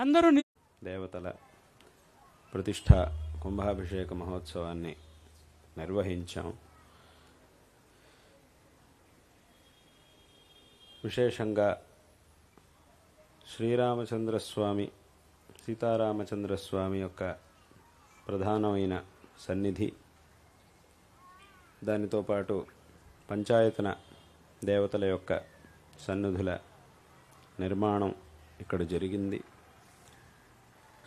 అందరూ దేవతల ప్రతిష్ఠ కుంభాభిషేక మహోత్సవాన్ని నిర్వహించాం. విశేషంగా శ్రీరామచంద్రస్వామి సీతారామచంద్రస్వామి యొక్క ప్రధానమైన సన్నిధి, దానితో పాటు పంచాయతన దేవతల యొక్క సన్నిధుల నిర్మాణం ఇక్కడ జరిగింది.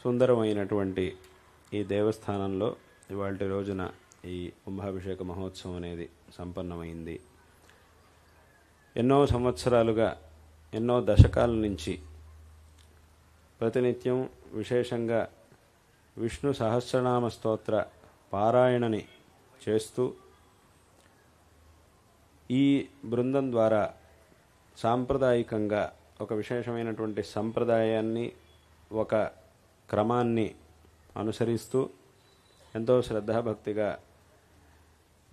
సుందరమైనటువంటి ఈ దేవస్థానంలో ఇవాల్టి రోజున ఈ కుంభాభిషేక మహోత్సవం అనేది సంపన్నమైంది. ఎన్నో సంవత్సరాలుగా, ఎన్నో దశకాల నుంచి ప్రతినిత్యం విశేషంగా విష్ణు సహస్రనామ స్తోత్ర పారాయణని చేస్తూ ఈ బృందం ద్వారా సాంప్రదాయికంగా ఒక విశేషమైనటువంటి సంప్రదాయాన్ని, ఒక క్రమాన్ని అనుసరిస్తూ ఎంతో శ్రద్ధాభక్తిగా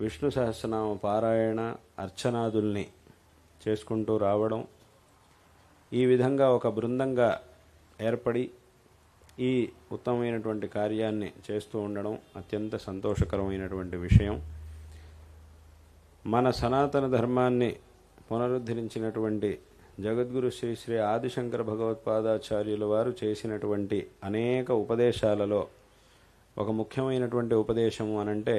విష్ణు సహస్రనామ పారాయణ అర్చనాదుల్ని చేసుకుంటూ రావడం, ఈ విధంగా ఒక బృందంగా ఏర్పడి ఈ ఉత్తమమైనటువంటి కార్యాన్ని చేస్తూ ఉండడం అత్యంత సంతోషకరమైనటువంటి విషయం. మన సనాతన ధర్మాన్ని పునరుద్ధరించినటువంటి జగద్గురు శ్రీ శ్రీ ఆదిశంకర భగవత్పాదాచార్యుల వారు చేసినటువంటి అనేక ఉపదేశాలలో ఒక ముఖ్యమైనటువంటి ఉపదేశము అనంటే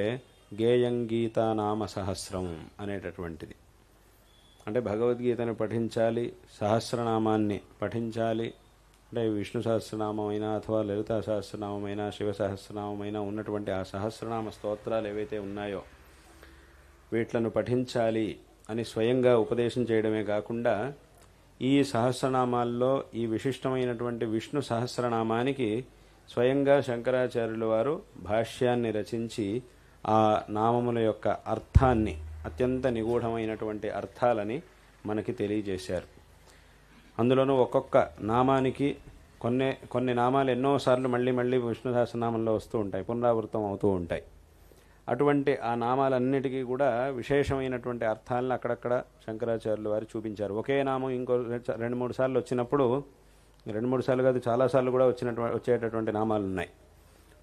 గేయం గీతా నామ సహస్రం అనేటటువంటిది. అంటే భగవద్గీతను పఠించాలి, సహస్రనామాన్ని పఠించాలి. అంటే విష్ణు సహస్రనామమైనా అథవా లలితా సహస్రనామమైనా శివ సహస్రనామమైనా ఉన్నటువంటి ఆ సహస్రనామ స్తోత్రాలు ఏవైతే ఉన్నాయో వీట్లను పఠించాలి అని స్వయంగా ఉపదేశం చేయడమే కాకుండా ఈ సహస్రనామాల్లో ఈ విశిష్టమైనటువంటి విష్ణు సహస్రనామానికి స్వయంగా శంకరాచార్యుల వారు భాష్యాన్ని రచించి ఆ నామముల యొక్క అర్థాన్ని, అత్యంత నిగూఢమైనటువంటి అర్థాలని మనకి తెలియజేశారు. అందులోనూ ఒక్కొక్క నామానికి కొన్ని నామాలు ఎన్నోసార్లు మళ్ళీ విష్ణు సహస్రనామంలో వస్తూ ఉంటాయి, పునరావృతం అవుతూ ఉంటాయి. అటువంటి ఆ నామాలన్నిటికీ కూడా విశేషమైనటువంటి అర్థాలను అక్కడక్కడ శంకరాచార్యుల వారు చూపించారు. ఒకే నామం ఇంకో 2-3 సార్లు వచ్చినప్పుడు, 2-3 సార్లు కాదు చాలాసార్లు కూడా వచ్చేటటువంటి నామాలు ఉన్నాయి.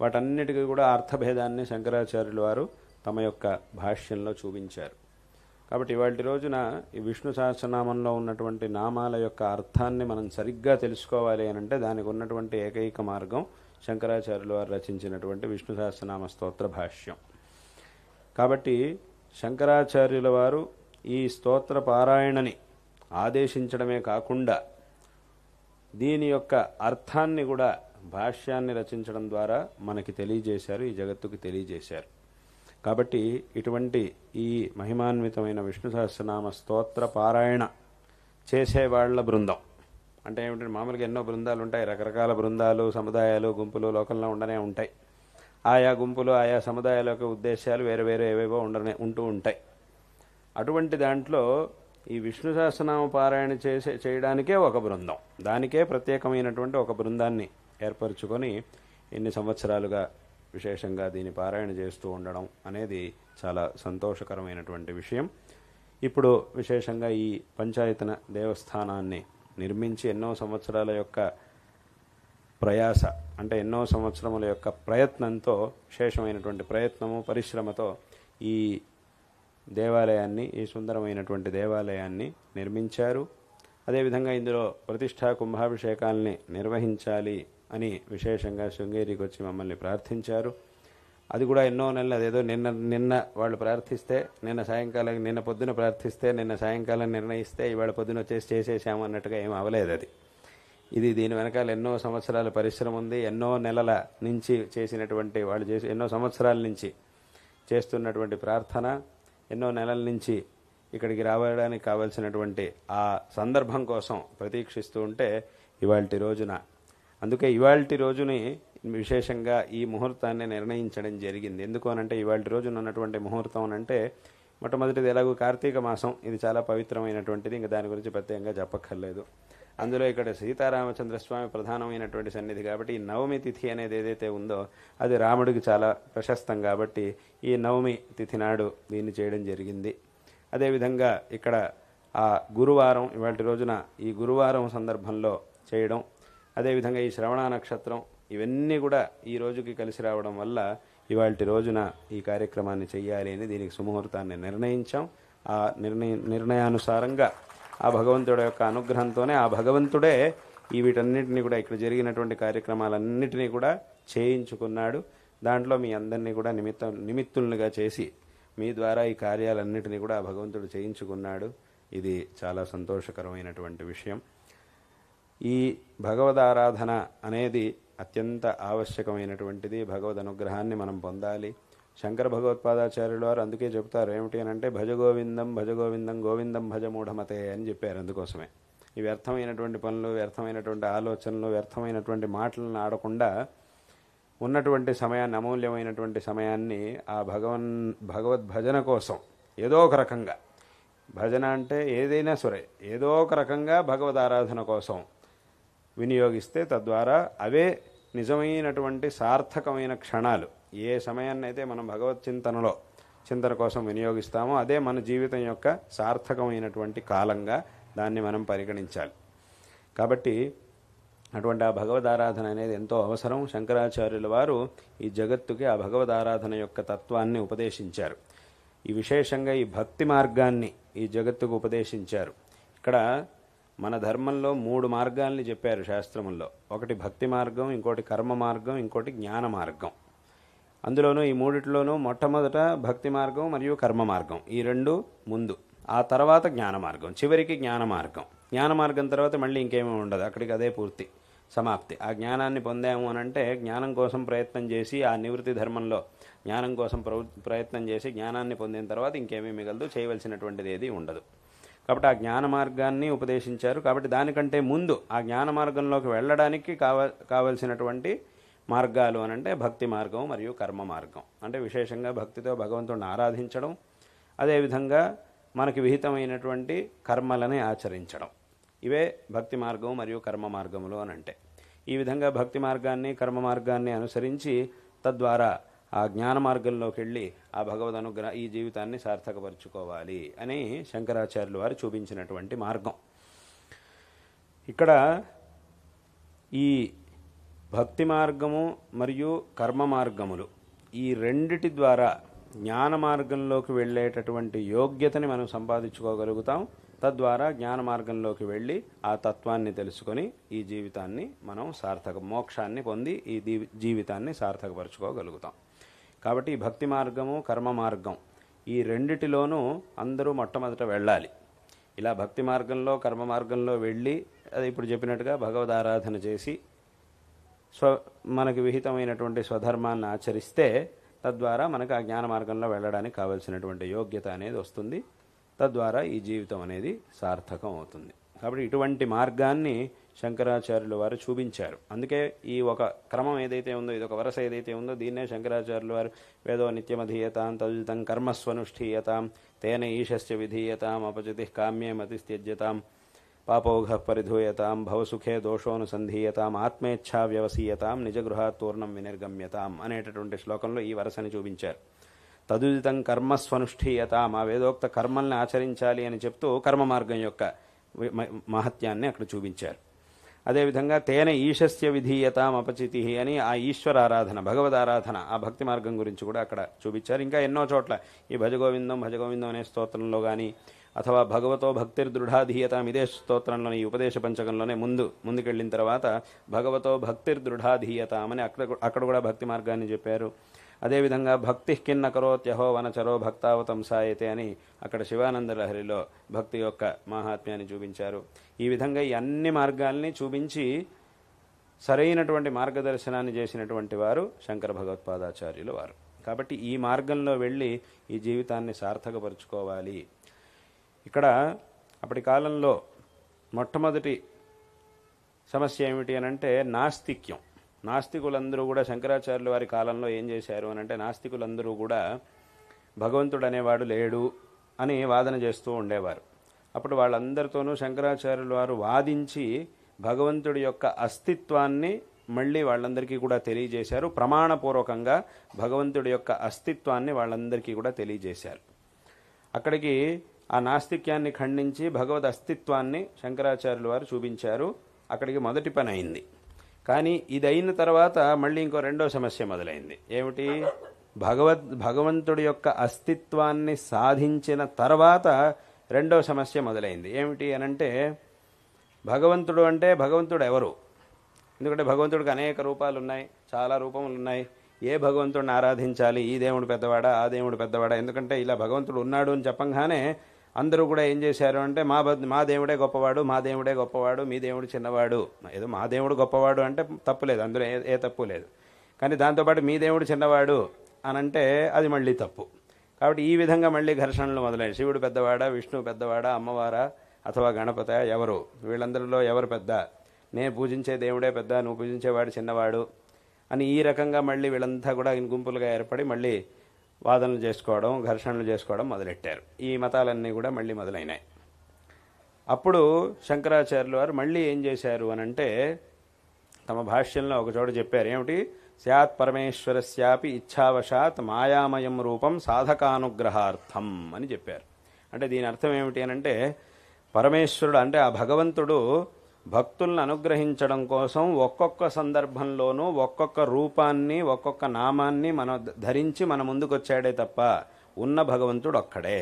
వాటన్నిటికీ కూడా అర్థభేదాన్ని శంకరాచార్యుల వారు తమ యొక్క భాష్యంలో చూపించారు. కాబట్టి ఇవాళ రోజున ఈ విష్ణు సహస్రనామంలో ఉన్నటువంటి నామాల యొక్క అర్థాన్ని మనం సరిగ్గా తెలుసుకోవాలి అని అంటే దానికి ఉన్నటువంటి ఏకైక మార్గం శంకరాచార్యుల వారు రచించినటువంటి విష్ణు సహస్రనామ స్తోత్ర భాష్యం. కాబట్టి శంకరాచార్యుల వారు ఈ స్తోత్ర పారాయణని ఆదేశించడమే కాకుండా దీని యొక్క అర్థాన్ని కూడా భాష్యాన్ని రచించడం ద్వారా మనకి తెలియజేశారు, ఈ జగత్తుకి తెలియజేశారు. కాబట్టి ఇటువంటి ఈ మహిమాన్వితమైన విష్ణు సహస్రనామ స్తోత్ర పారాయణ చేసేవాళ్ల బృందం అంటే ఏమిటంటే మామూలుగా ఎన్నో బృందాలు ఉంటాయి, రకరకాల బృందాలు, సముదాయాలు, గుంపులు లోకంలో ఉండనే ఉంటాయి. ఆయా గుంపులు, ఆయా సముదాయాల యొక్క ఉద్దేశాలు వేరే ఏవేవో ఉంటూ ఉంటాయి. అటువంటి దాంట్లో ఈ విష్ణు సహస్రనామ పారాయణ చేయడానికే ఒక బృందం, దానికే ప్రత్యేకమైనటువంటి ఒక బృందాన్ని ఏర్పరచుకొని ఎన్ని సంవత్సరాలుగా విశేషంగా దీని పారాయణ చేస్తూ ఉండడం అనేది చాలా సంతోషకరమైనటువంటి విషయం. ఇప్పుడు విశేషంగా ఈ పంచాయతన దేవస్థానాన్ని నిర్మించి ఎన్నో సంవత్సరాల యొక్క ప్రయాస, అంటే ఎన్నో సంవత్సరముల యొక్క ప్రయత్నంతో, విశేషమైనటువంటి ప్రయత్నము, పరిశ్రమతో ఈ దేవాలయాన్ని, ఈ సుందరమైనటువంటి దేవాలయాన్ని నిర్మించారు. అదేవిధంగా ఇందులో ప్రతిష్టా కుంభాభిషేకాల్ని నిర్వహించాలి అని విశేషంగా శృంగేరికి వచ్చి మమ్మల్ని ప్రార్థించారు. అది కూడా ఎన్నో నెలలు, అదేదో నిన్న వాళ్ళు ప్రార్థిస్తే, నిన్న పొద్దున ప్రార్థిస్తే, నిన్న సాయంకాలం నిర్ణయిస్తే ఇవాళ పొద్దున వచ్చేసి చేసేసాము అన్నట్టుగా ఏం అవలేదు. ఇది దీని వెనకాల ఎన్నో సంవత్సరాల పరిశ్రమ ఉంది. ఎన్నో నెలల నుంచి చేసినటువంటి, వాళ్ళు ఎన్నో సంవత్సరాల నుంచి చేస్తున్నటువంటి ప్రార్థన, ఎన్నో నెలల నుంచి ఇక్కడికి రావడానికి కావలసినటువంటి ఆ సందర్భం కోసం ప్రతీక్షిస్తూ ఉంటే ఇవాల్టి రోజున, అందుకే ఇవాల్టి రోజుని విశేషంగా ఈ ముహూర్తాన్ని నిర్ణయించడం జరిగింది. ఎందుకు అనంటే ఇవాల్టి రోజున ఉన్నటువంటి ముహూర్తం అనంటే మొట్టమొదటిది ఎలాగో కార్తీక మాసం, ఇది చాలా పవిత్రమైనటువంటిది, ఇంకా దాని గురించి ప్రత్యేకంగా చెప్పక్కర్లేదు. అందులో ఇక్కడ సీతారామచంద్రస్వామి ప్రధానమైనటువంటి సన్నిధి కాబట్టి ఈ నవమి తిథి అనేది ఏదైతే ఉందో అది రాముడికి చాలా ప్రశస్తం కాబట్టి ఈ నవమి తిథి నాడు దీన్ని చేయడం జరిగింది. అదేవిధంగా ఇక్కడ ఆ గురువారం, ఇవాళ రోజున ఈ గురువారం సందర్భంలో చేయడం, అదేవిధంగా ఈ శ్రవణ నక్షత్రం ఇవన్నీ కూడా ఈ రోజుకి కలిసి రావడం వల్ల ఇవాల్టి రోజున ఈ కార్యక్రమాన్ని చెయ్యాలి అని దీనికి సుముహూర్తాన్ని నిర్ణయించాం. ఆ నిర్ణయానుసారంగా ఆ భగవంతుడి యొక్క అనుగ్రహంతోనే ఆ భగవంతుడే ఈ వీటన్నిటిని కూడా ఇక్కడ జరిగినటువంటి కార్యక్రమాలన్నిటినీ కూడా చేయించుకున్నాడు. దాంట్లో మీ అందరినీ కూడా నిమిత్తులుగా చేసి మీ ద్వారా ఈ కార్యాలన్నిటినీ కూడా ఆ భగవంతుడు చేయించుకున్నాడు. ఇది చాలా సంతోషకరమైనటువంటి విషయం. ఈ భగవదారాధన అనేది అత్యంత ఆవశ్యకమైనటువంటిది. భగవద్ అనుగ్రహాన్ని మనం పొందాలి. శంకర భగవత్పాదాచార్యుల వారు అందుకే చెప్తారు ఏమిటి అని అంటే భజగోవిందం భజగోవిందం గోవిందం భజ మూఢమతే అని చెప్పారు. అందుకోసమే ఈ వ్యర్థమైనటువంటి పనులు, వ్యర్థమైనటువంటి ఆలోచనలు, వ్యర్థమైనటువంటి మాటలను ఆడకుండా ఉన్నటువంటి సమయాన్ని, అమూల్యమైనటువంటి సమయాన్ని ఆ భగవద్భజన కోసం ఏదో ఒక రకంగా, భజన అంటే ఏదైనా సరే ఏదో ఒక రకంగా భగవద్ ఆరాధన కోసం వినియోగిస్తే తద్వారా అవే నిజమైనటువంటి సార్థకమైన క్షణాలు. ఏ సమయాన్ని అయితే మనం భగవత్ చింతన కోసం వినియోగిస్తామో అదే మన జీవితం యొక్క సార్థకమైనటువంటి కాలంగా దాన్ని మనం పరిగణించాలి. కాబట్టి అటువంటి ఆ భగవద్ ఆరాధన అనేది ఎంతో అవసరం. శంకరాచార్యుల వారు ఈ జగత్తుకి ఆ భగవద్ ఆరాధన యొక్క తత్వాన్ని ఉపదేశించారు. ఈ విశేషంగా ఈ భక్తి మార్గాన్ని ఈ జగత్తుకు ఉపదేశించారు. ఇక్కడ మన ధర్మంలో 3 మార్గాల్ని చెప్పారు శాస్త్రముల్లో. ఒకటి భక్తి మార్గం, ఇంకోటి కర్మ మార్గం, ఇంకోటి జ్ఞాన మార్గం. అందులోనూ ఈ మూడిట్లోనూ మొట్టమొదట భక్తి మార్గం మరియు కర్మ మార్గం, ఈ 2 ముందు, ఆ తర్వాత జ్ఞాన మార్గం, చివరికి జ్ఞాన మార్గం. జ్ఞాన మార్గం తర్వాత మళ్ళీ ఇంకేమీ ఉండదు, అక్కడికి అదే పూర్తి సమాప్తి. ఆ జ్ఞానాన్ని పొందాము అని అంటే జ్ఞానం కోసం ప్రయత్నం చేసి ఆ నివృత్తి ధర్మంలో జ్ఞానం కోసం ప్రయత్నం చేసి జ్ఞానాన్ని పొందిన తర్వాత ఇంకేమీ మిగలదు, చేయవలసినటువంటిది ఏది ఉండదు. కాబట్టి ఆ జ్ఞాన మార్గాన్ని ఉపదేశించారు. కాబట్టి దానికంటే ముందు ఆ జ్ఞాన మార్గంలోకి వెళ్ళడానికి కావలసినటువంటి మార్గాలు అనంటే భక్తి మార్గం మరియు కర్మ మార్గం. అంటే విశేషంగా భక్తితో భగవంతుడిని ఆరాధించడం, అదేవిధంగా మనకి విహితమైనటువంటి కర్మలని ఆచరించడం. ఇవే భక్తి మార్గం మరియు కర్మ మార్గములు అని అంటే. ఈ విధంగా భక్తి మార్గాన్ని కర్మ మార్గాన్ని అనుసరించి తద్వారా ఆ జ్ఞాన మార్గంలోకి వెళ్ళి ఆ భగవద్ అనుగ్రహ ఈ జీవితాన్ని సార్థకపరుచుకోవాలి అని శంకరాచార్యులు వారు చూపించినటువంటి మార్గం. ఇక్కడ ఈ భక్తి మార్గము మరియు కర్మ మార్గములు ఈ రెండిటి ద్వారా జ్ఞాన మార్గంలోకి వెళ్ళేటటువంటి యోగ్యతని మనం సంపాదించుకోగలుగుతాం. తద్వారా జ్ఞాన మార్గంలోకి వెళ్ళి ఆ తత్వాన్ని తెలుసుకొని ఈ జీవితాన్ని మనం మోక్షాన్ని పొంది ఈ జీవితాన్ని సార్థకపరుచుకోగలుగుతాం. కాబట్టి ఈ భక్తి మార్గము కర్మ మార్గం ఈ రెండిటిలోనూ అందరూ మొట్టమొదట వెళ్ళాలి. ఇలా భక్తి మార్గంలో కర్మ మార్గంలో వెళ్ళి అది ఇప్పుడు చెప్పినట్టుగా భగవద్ ఆరాధన చేసి మనకి విహితమైనటువంటి స్వధర్మాన్ని ఆచరిస్తే తద్వారా మనకు ఆ జ్ఞాన మార్గంలో వెళ్ళడానికి కావలసినటువంటి యోగ్యత అనేది వస్తుంది. తద్వారా ఈ జీవితం అనేది సార్థకం అవుతుంది. కాబట్టి ఇటువంటి మార్గాన్ని శంకరాచార్యుల వారు చూపించారు. అందుకే ఈ ఒక క్రమం ఏదైతే ఉందో, ఇది ఒక వరస ఏదైతే ఉందో, దీన్నే శంకరాచార్యుల వారు వేదో నిత్యమధీయతాం తదుజితం కర్మస్వనుష్ఠీయతాం తేన ఈశస్య విధీయతాం అపచితి కామ్యే మతిస్త్యజ్యతాం పాపౌఘ పరిధూయతాం భవసుఖే దోషోనుసంధీయతాం ఆత్మేచ్ఛా వ్యవసీయతాం నిజగృహాత్ పూర్ణం వినిర్గమ్యతాం అనేటటువంటి శ్లోకంలో ఈ వరసని చూపించారు. తదుదితం కర్మస్వనుష్ఠీయతాం, ఆ వేదోక్త కర్మల్ని ఆచరించాలి అని చెప్తూ కర్మ మార్గం యొక్క మహత్యాన్ని అక్కడ చూపించారు. అదేవిధంగా తేన ఈశస్య విధీయతాం అపచితి అని ఆ ఈశ్వర ఆరాధన భగవద్ ఆరాధన ఆ భక్తి మార్గం గురించి కూడా అక్కడ చూపించారు. ఇంకా ఎన్నో చోట్ల ఈ భజగోవిందం భజగోవిందం అనే స్తోత్రంలో కానీ అథవా భగవతో భక్తిర్దృఢాధీయతాం ఇదే స్తోత్రంలోని ఈ ఉపదేశ పంచకంలోనే ముందుకెళ్ళిన తర్వాత భగవతో భక్తిర్దృఢాధీయతాం అని అక్కడ కూడా భక్తి మార్గాన్ని చెప్పారు. అదేవిధంగా భక్తి కిన్న కరోత్యహో వనచరో భక్తావతం సాయతే అని అక్కడ శివానంద లహరిలో భక్తి యొక్క మహాత్మ్యాన్ని చూపించారు. ఈ విధంగా ఈ అన్ని మార్గాల్ని చూపించి సరైనటువంటి మార్గదర్శనాన్ని చేసినటువంటి వారు శంకర భగవత్పాదాచార్యులు వారు. కాబట్టి ఈ మార్గంలో వెళ్ళి ఈ జీవితాన్ని సార్థకపరుచుకోవాలి. ఇక్కడ అప్పటి కాలంలో మొట్టమొదటి సమస్య ఏమిటి అనంటే నాస్తిక్యం. నాస్తికులందరూ కూడా శంకరాచార్యుల వారి కాలంలో ఏం చేశారు అనంటే నాస్తికులందరూ కూడా భగవంతుడు అనేవాడు లేడు అని వాదన చేస్తూ ఉండేవారు. అప్పుడు వాళ్ళందరితోనూ శంకరాచార్యుల వారు వాదించి భగవంతుడి యొక్క అస్తిత్వాన్ని మళ్ళీ వాళ్ళందరికీ కూడా తెలియజేశారు. ప్రమాణపూర్వకంగా భగవంతుడి యొక్క అస్తిత్వాన్ని వాళ్ళందరికీ కూడా తెలియజేశారు. అక్కడికి ఆ నాస్తిక్యాన్ని ఖండించి భగవద్ అస్తిత్వాన్ని శంకరాచార్యుల వారు చూపించారు. అక్కడికి మొదటి పని అయింది. కానీ ఇది అయిన తర్వాత మళ్ళీ ఇంకో రెండో సమస్య మొదలైంది. ఏమిటి? భగవంతుడి యొక్క అస్తిత్వాన్ని సాధించిన తర్వాత రెండో సమస్య మొదలైంది. ఏమిటి అనంటే, భగవంతుడు అంటే భగవంతుడు ఎవరు? ఎందుకంటే భగవంతుడికి అనేక రూపాలు ఉన్నాయి, చాలా రూపములు ఉన్నాయి. ఏ భగవంతుడిని ఆరాధించాలి? ఈ దేవుడు పెద్దవాడా, ఆ దేవుడు పెద్దవాడా? ఎందుకంటే ఇలా భగవంతుడు ఉన్నాడు అని చెప్పంగానే అందరూ కూడా ఏం చేశారు అంటే, మా దేవుడే గొప్పవాడు, మా దేవుడే గొప్పవాడు, మీ దేవుడు చిన్నవాడు. ఏదో మా దేవుడు గొప్పవాడు అంటే తప్పులేదు, అందులో ఏ తప్పు లేదు. కానీ దాంతోపాటు మీ దేవుడు చిన్నవాడు అని అంటే అది మళ్ళీ తప్పు. కాబట్టి ఈ విధంగా మళ్ళీ ఘర్షణలు మొదలయ్యాయి. శివుడు పెద్దవాడా, విష్ణువు పెద్దవాడా, అమ్మవారా అథవా గణపత, ఎవరు? వీళ్ళందరిలో ఎవరు పెద్ద? నేను పూజించే దేవుడే పెద్ద, నువ్వు పూజించేవాడు చిన్నవాడు అని ఈ రకంగా మళ్ళీ వీళ్ళంతా కూడా గుంపులుగా ఏర్పడి మళ్ళీ వాదనలు చేసుకోవడం, ఘర్షణలు చేసుకోవడం మొదలెట్టారు. ఈ మతాలన్నీ కూడా మళ్ళీ మొదలైనాయి. అప్పుడు శంకరాచార్యులు వారు మళ్ళీ ఏం చేశారు అనంటే, తమ భాష్యంలో ఒక చోట చెప్పారు. ఏమిటి? స్యాత్ పరమేశ్వరస్యాపి ఇచ్ఛావశాత్ మాయామయం రూపం సాధకానుగ్రహార్థం అని చెప్పారు. అంటే దీని అర్థం ఏమిటి అనంటే, పరమేశ్వరుడు అంటే ఆ భగవంతుడు భక్తులను అనుగ్రహించడం కోసం ఒక్కొక్క సందర్భంలోనూ ఒక్కొక్క రూపాన్ని, ఒక్కొక్క నామాన్ని ధరించి మన ముందుకు వచ్చాడే తప్ప ఉన్న భగవంతుడు ఒక్కడే.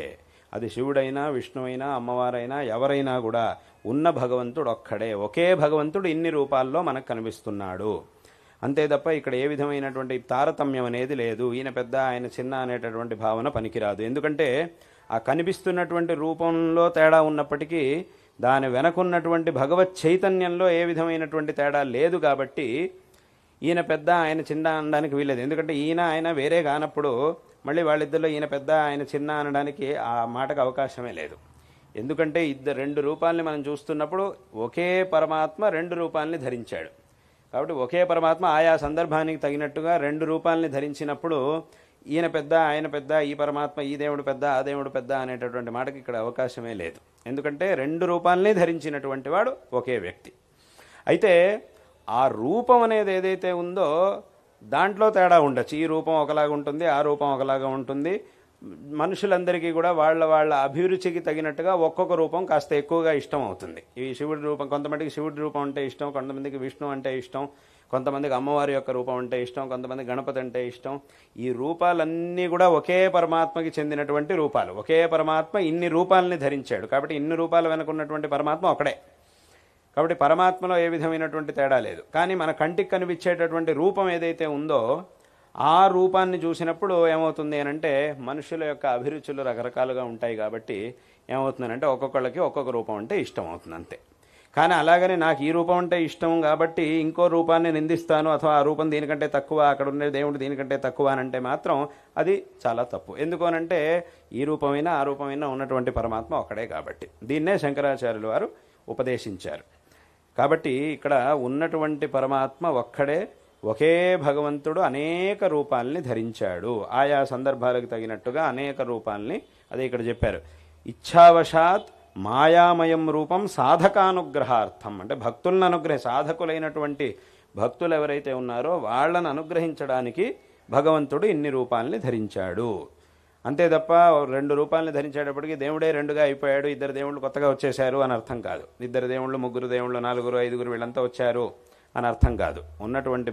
అది శివుడైనా, విష్ణువైనా, అమ్మవారైనా, ఎవరైనా కూడా ఉన్న భగవంతుడు ఒక్కడే. ఒకే భగవంతుడు ఇన్ని రూపాల్లో మనకు కనిపిస్తున్నాడు. అంతే తప్ప ఇక్కడ ఏ విధమైనటువంటి తారతమ్యం అనేది లేదు. ఈయన పెద్ద, ఆయన చిన్న అనేటటువంటి భావన పనికిరాదు. ఎందుకంటే ఆ కనిపిస్తున్నటువంటి రూపంలో తేడా ఉన్నప్పటికీ దాని వెనకున్నటువంటి భగవత్ చైతన్యంలో ఏ విధమైనటువంటి తేడా లేదు. కాబట్టి ఈయన పెద్ద, ఆయన చిన్న అనడానికి వీలేదు. ఎందుకంటే ఈయన ఆయన వేరే కానప్పుడు మళ్ళీ వాళ్ళిద్దరిలో ఈయన పెద్ద, ఆయన చిన్న అనడానికి ఆ మాటకు అవకాశమే లేదు. ఎందుకంటే రెండు రూపాలని మనం చూస్తున్నప్పుడు ఒకే పరమాత్మ రెండు రూపాలని ధరించాడు. కాబట్టి ఒకే పరమాత్మ ఆయా సందర్భానికి తగినట్టుగా రెండు రూపాలని ధరించినప్పుడు ఈయన పెద్ద, ఆయన పెద్ద, ఈ పరమాత్మ, ఈ దేవుడు పెద్ద, ఆ దేవుడు పెద్ద అనేటటువంటి మాటకి ఇక్కడ అవకాశమే లేదు. ఎందుకంటే రెండు రూపాలని ధరించినటువంటి వాడు ఒకే వ్యక్తి. అయితే ఆ రూపం అనేది ఏదైతే ఉందో దాంట్లో తేడా ఉండొచ్చు. ఈ రూపం ఒకలాగా ఉంటుంది, ఆ రూపం ఒకలాగా ఉంటుంది. మనుషులందరికీ కూడా వాళ్ళ అభిరుచికి తగినట్టుగా ఒక్కొక్క రూపం కాస్త ఎక్కువగా ఇష్టం అవుతుంది. ఈ శివుడి రూపం, కొంతమందికి శివుడి రూపం అంటే ఇష్టం, కొంతమందికి విష్ణు అంటే ఇష్టం, కొంతమందికి అమ్మవారి యొక్క రూపం అంటే ఇష్టం, కొంతమంది గణపతి అంటే ఇష్టం. ఈ రూపాలన్నీ కూడా ఒకే పరమాత్మకి చెందినటువంటి రూపాలు. ఒకే పరమాత్మ ఇన్ని రూపాలని ధరించాడు. కాబట్టి ఇన్ని రూపాలు వెనుకున్నటువంటి పరమాత్మ ఒకడే. కాబట్టి పరమాత్మలో ఏ విధమైనటువంటి తేడా లేదు. కానీ మన కంటికి కనిపించేటటువంటి రూపం ఏదైతే ఉందో ఆ రూపాన్ని చూసినప్పుడు ఏమవుతుంది అనంటే, మనుషుల యొక్క అభిరుచులు రకరకాలుగా ఉంటాయి. కాబట్టి ఏమవుతుందనంటే ఒక్కొక్కళ్ళకి ఒక్కొక్క రూపం అంటే ఇష్టం అవుతుంది అంతే. కానీ అలాగని నాకు ఈ రూపం అంటే ఇష్టం కాబట్టి ఇంకో రూపాన్ని నిందిస్తాను, అథవా ఆ రూపం దీనికంటే తక్కువ, అక్కడ ఉండే దేవుడు దీనికంటే తక్కువ అని అంటే మాత్రం అది చాలా తప్పు. ఎందుకు అనంటే ఈ రూపమైనా ఆ రూపమైనా ఉన్నటువంటి పరమాత్మ ఒక్కడే. కాబట్టి దీన్నే శంకరాచార్యులు వారు ఉపదేశించారు. కాబట్టి ఇక్కడ ఉన్నటువంటి పరమాత్మ ఒక్కడే. ఒకే భగవంతుడు అనేక రూపాలని ధరించాడు. ఆయా సందర్భాలకు తగినట్టుగా అనేక రూపాలని అదే ఇక్కడ చెప్పారు. ఇచ్ఛావశాత్ మాయామయం రూపం సాధకానుగ్రహార్థం. అంటే భక్తులను సాధకులైనటువంటి భక్తులు ఎవరైతే ఉన్నారో వాళ్ళను అనుగ్రహించడానికి భగవంతుడు ఇన్ని రూపాలని ధరించాడు. అంతే తప్ప రెండు రూపాలని ధరించేటప్పటికి దేవుడే రెండుగా అయిపోయాడు, ఇద్దరు దేవుళ్ళు కొత్తగా వచ్చేశారు అని అర్థం కాదు. ఇద్దరు దేవుళ్ళు, ముగ్గురు దేవుళ్ళు, నలుగురు, ఐదుగురు వీళ్ళంతా వచ్చారు అని అర్థం కాదు. ఉన్నటువంటి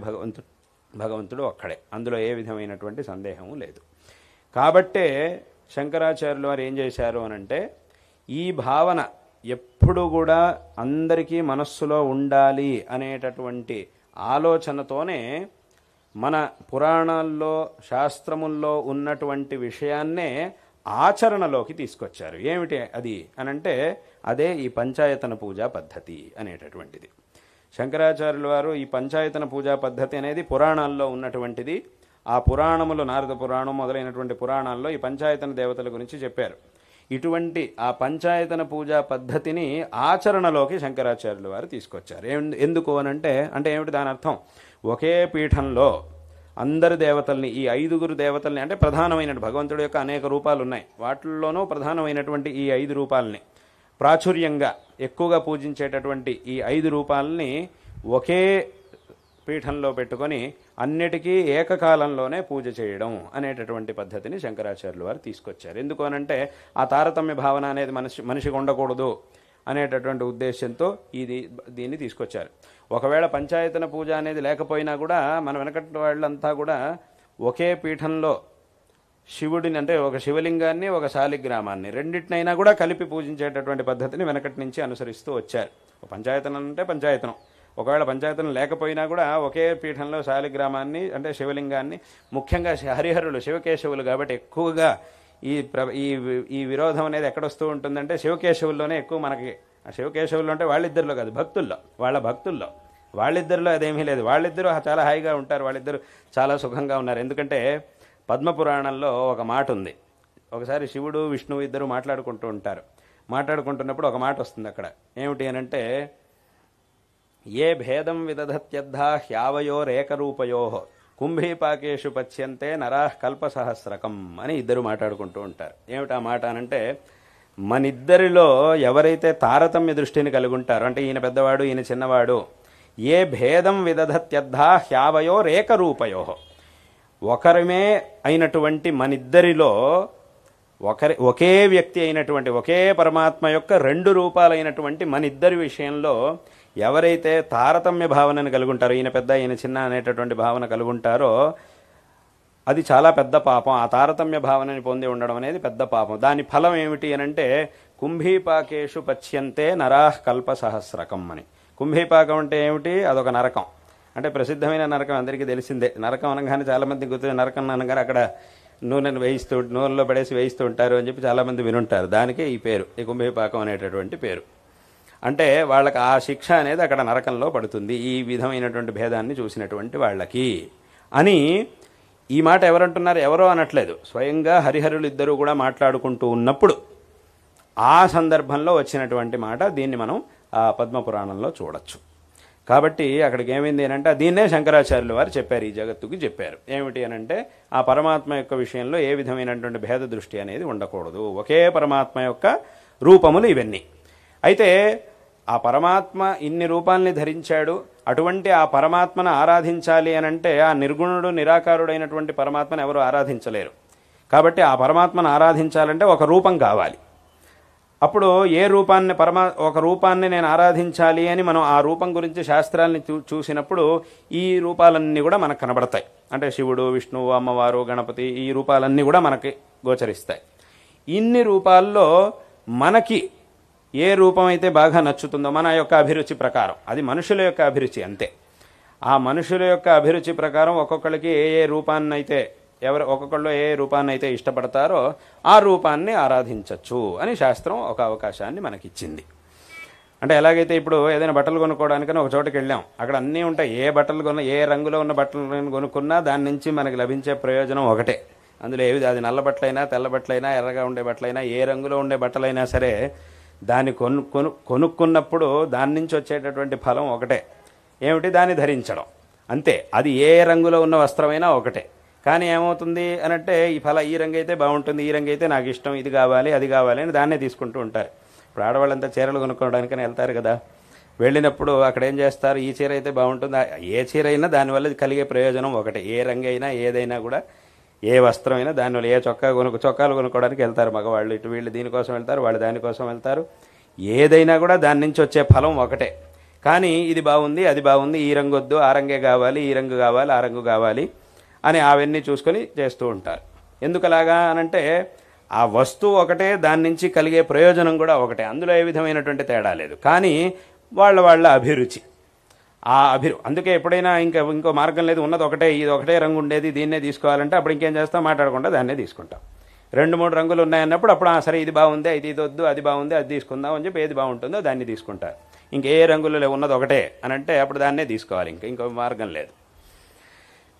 భగవంతుడు ఒక్కడే. అందులో ఏ విధమైనటువంటి సందేహము లేదు. కాబట్టే శంకరాచార్యులు వారు ఏం చేశారు అనంటే, ఈ భావన ఎప్పుడు కూడా అందరికీ మనస్సులో ఉండాలి అనేటటువంటి ఆలోచనతోనే మన పురాణాల్లో, శాస్త్రముల్లో ఉన్నటువంటి విషయాన్నే ఆచరణలోకి తీసుకొచ్చారు. ఏమిటి అది అనంటే అదే ఈ పంచాయతన పూజా పద్ధతి అనేటటువంటిది. శంకరాచార్యుల వారు ఈ పంచాయతన పూజా పద్ధతి అనేది పురాణాల్లో ఉన్నటువంటిది. ఆ పురాణములు, నారద పురాణం మొదలైనటువంటి పురాణాల్లో ఈ పంచాయతన దేవతల గురించి చెప్పారు. ఇటువంటి ఆ పంచాయతన పూజా పద్ధతిని ఆచరణలోకి శంకరాచార్యుల వారు తీసుకొచ్చారు. ఎందుకు అనంటే ఏమిటి దాని అర్థం? ఒకే పీఠంలో అందరు దేవతల్ని, ఈ ఐదుగురు దేవతల్ని, అంటే ప్రధానమైన భగవంతుడి యొక్క అనేక రూపాలు ఉన్నాయి, వాటిల్లోనూ ప్రధానమైనటువంటి ఈ 5 రూపాలని ప్రాచుర్యంగా ఎక్కువగా పూజించేటటువంటి ఈ 5 రూపాలని ఒకే పీఠంలో పెట్టుకొని అన్నిటికీ ఏకకాలంలోనే పూజ చేయడం అనేటటువంటి పద్ధతిని శంకరాచార్యులు వారు తీసుకొచ్చారు. ఎందుకు అనంటే ఆ తారతమ్య భావన అనేది మనిషికి ఉండకూడదు. అనేటటువంటి ఉద్దేశంతో దీన్ని తీసుకొచ్చారు. ఒకవేళ పంచాయతన పూజ అనేది లేకపోయినా కూడా మన వెనకటి వాళ్ళంతా కూడా ఒకే పీఠంలో శివుడిని అంటే ఒక శివలింగాన్ని ఒక శాలిగ్రామాన్ని రెండింటినైనా కూడా కలిపి పూజించేటటువంటి పద్ధతిని వెనకటి నుంచి అనుసరిస్తూ వచ్చారు. పంచాయతనం అంటే పంచాయతనం, ఒకవేళ పంచాయతనం లేకపోయినా కూడా ఒకే పీఠంలో శాలిగ్రామాన్ని అంటే శివలింగాన్ని, ముఖ్యంగా హరిహరులు శివకేశవులు కాబట్టి ఎక్కువగా ఈ విరోధం అనేది ఎక్కడొస్తూ ఉంటుందంటే శివకేశవుల్లోనే ఎక్కువ మనకి. ఆ శివకేశవులు అంటే వాళ్ళిద్దరిలో కాదు, వాళ్ళ భక్తుల్లో వాళ్ళిద్దరిలో అదేమీ లేదు. వాళ్ళిద్దరూ చాలా హాయిగా ఉంటారు, వాళ్ళిద్దరూ చాలా సుఖంగా ఉన్నారు. ఎందుకంటే పద్మపురాణంలో ఒక మాట ఉంది. ఒకసారి శివుడు విష్ణువు ఇద్దరు మాట్లాడుకుంటూ ఉంటారు. మాట్లాడుకుంటున్నప్పుడు ఒక మాట వస్తుంది అక్కడ. ఏమిటి అనంటే ఏ భేదం విదధత్యద్ధా హ్యావయోరేకరూపయో కుంభీపాకేషు పచ్యంతే నరాః కల్పసహస్రకం అని ఇద్దరు మాట్లాడుకుంటూ ఉంటారు. ఏమిటి ఆ మాట అనంటే మనిద్దరిలో ఎవరైతే తారతమ్య దృష్టిని కలిగి ఉంటారో, అంటే ఈయన పెద్దవాడు ఈయన చిన్నవాడు, ఏ భేదం విదధత్యద్ధా హ్యావయోరేకరూపయో ఒకరమే అయినటువంటి మనిద్దరిలో ఒకే వ్యక్తి అయినటువంటి ఒకే పరమాత్మ యొక్క రెండు రూపాలైనటువంటి మనిద్దరి విషయంలో ఎవరైతే తారతమ్య భావనను కలుగుంటారో, ఈయన పెద్ద ఈయన చిన్న అనేటటువంటి భావన కలుగుంటారో అది చాలా పెద్ద పాపం. ఆ తారతమ్య భావనని పొంది ఉండడం అనేది పెద్ద పాపం. దాని ఫలం ఏమిటి అనంటే కుంభీపాకేషు పచ్యంతే నరాః కల్పసహస్రకం అని. కుంభీపాకం అంటే ఏమిటి? అదొక నరకం. అంటే ప్రసిద్ధమైన నరకం అందరికీ తెలిసిందే. నరకం అనగానే చాలామంది గుర్తు, నరకం అనగానే అక్కడ నూనెలో పడేసి వేయిస్తూ ఉంటారు అని చెప్పి చాలామంది వినుంటారు. దానికే ఈ పేరు, ఈ కుంభీపాకం అనేటటువంటి పేరు. అంటే వాళ్ళకి ఆ శిక్ష అనేది అక్కడ నరకంలో పడుతుంది, ఈ విధమైనటువంటి భేదాన్ని చూసినటువంటి వాళ్ళకి అని. ఈ మాట ఎవరంటున్నారు? ఎవరో అనట్లేదు, స్వయంగా హరిహరులు ఇద్దరు కూడా మాట్లాడుకుంటూ ఉన్నప్పుడు ఆ సందర్భంలో వచ్చినటువంటి మాట. దీన్ని మనం ఆ పద్మపురాణంలో చూడొచ్చు. కాబట్టి అక్కడికి ఏమైంది అనంటే దీన్నే శంకరాచార్యులు వారు చెప్పారు, ఈ జగత్తుకి చెప్పారు. ఏమిటి అనంటే ఆ పరమాత్మ యొక్క విషయంలో ఏ విధమైనటువంటి భేద దృష్టి అనేది ఉండకూడదు, ఒకే పరమాత్మ యొక్క రూపములు ఇవన్నీ. అయితే ఆ పరమాత్మ ఇన్ని రూపాల్ని ధరించాడు, అటువంటి ఆ పరమాత్మను ఆరాధించాలి అనంటే ఆ నిర్గుణుడు నిరాకారుడైనటువంటి పరమాత్మను ఎవరు ఆరాధించలేరు. కాబట్టి ఆ పరమాత్మను ఆరాధించాలంటే ఒక రూపం కావాలి. అప్పుడు ఏ రూపాన్ని ఒక రూపాన్ని నేను ఆరాధించాలి అని మనం ఆ రూపం గురించి శాస్త్రాలని చూసినప్పుడు ఈ రూపాలన్నీ కూడా మనకు కనబడతాయి. అంటే శివుడు, విష్ణువు, అమ్మవారు, గణపతి, ఈ రూపాలన్నీ కూడా మనకి గోచరిస్తాయి. ఇన్ని రూపాల్లో మనకి ఏ రూపం అయితే బాగా నచ్చుతుందో మన యొక్క అభిరుచి ప్రకారం, అది మనుషుల యొక్క అభిరుచి అంతే. ఆ మనుషుల యొక్క అభిరుచి ప్రకారం ఒక్కొక్కరికి ఏ రూపాన్ని అయితే ఒక్కొక్కళ్ళు ఏ రూపాన్ని అయితే ఇష్టపడతారో ఆ రూపాన్ని ఆరాధించవచ్చు అని శాస్త్రం ఒక అవకాశాన్ని మనకిచ్చింది. అంటే ఎలాగైతే ఇప్పుడు ఏదైనా బట్టలు కొనుక్కోవడానికని ఒక చోటుకి వెళ్ళాం, అక్కడ అన్నీ ఉంటాయి. ఏ బట్టలు కొన్నా, ఏ రంగులో ఉన్న బట్టలు కొనుక్కున్నా దాని నుంచి మనకి లభించే ప్రయోజనం ఒకటే. అందులో అది నల్ల బట్టలైనా, తెల్ల బట్టలైనా, ఎర్రగా ఉండే బట్టలైనా, ఏ రంగులో ఉండే బట్టలైనా సరే దాన్ని కొనుక్కున్నప్పుడు దాని నుంచి వచ్చేటటువంటి ఫలం ఒకటే. ఏమిటి? దాన్ని ధరించడం అంతే. అది ఏ రంగులో ఉన్న వస్త్రమైనా ఒకటే. కానీ ఏమవుతుంది అనంటే ఈ రంగు అయితే బాగుంటుంది, ఈ రంగు అయితే నాకు ఇష్టం, ఇది కావాలి అది కావాలి అని దాన్నే తీసుకుంటూ ఉంటారు. ఇప్పుడు ఆడవాళ్ళంతా చీరలు కొనుక్కోవడానికని వెళ్తారు కదా, వెళ్ళినప్పుడు అక్కడ ఏం చేస్తారు? ఈ చీర అయితే బాగుంటుంది, ఏ చీర అయినా దానివల్ల కలిగే ప్రయోజనం ఒకటే. ఏ రంగు అయినా ఏదైనా కూడా, ఏ వస్త్రమైనా దానివల్ల, ఏ చొక్కాలు కొనుక్కోవడానికి వెళ్తారు మగవాళ్ళు, ఇటు వీళ్ళు దీనికోసం వెళ్తారు, వాళ్ళు దానికోసం వెళ్తారు. ఏదైనా కూడా దాని నుంచి వచ్చే ఫలం ఒకటే. కానీ ఇది బాగుంది, అది బాగుంది, ఈ రంగు వద్దు, ఆ రంగే కావాలి, ఈ రంగు కావాలి, ఆ రంగు కావాలి అని అవన్నీ చూసుకొని చేస్తూ ఉంటారు. ఎందుకలాగా అనంటే ఆ వస్తువు ఒకటే, దాని నుంచి కలిగే ప్రయోజనం కూడా ఒకటే, అందులో ఏ విధమైనటువంటి తేడా లేదు. కానీ వాళ్ళ అభిరుచి, అందుకే ఎప్పుడైనా ఇంకో మార్గం లేదు, ఉన్నది ఒకటే, ఇది ఒకటే రంగు ఉండేది, దీన్నే తీసుకోవాలంటే అప్పుడు ఇంకేం చేస్తాం? మాట్లాడకుండా దాన్నే తీసుకుంటాం. 2-3 రంగులు ఉన్నాయన్నప్పుడు అప్పుడు సరే ఇది బాగుంది, ఇది వద్దు, అది బాగుంది, అది తీసుకుందాం అని చెప్పి ఏది బాగుంటుందో దాన్ని తీసుకుంటారు. ఇంకే రంగులలో ఉన్నది ఒకటే అని అంటే అప్పుడు దాన్నే తీసుకోవాలి, ఇంకో మార్గం లేదు.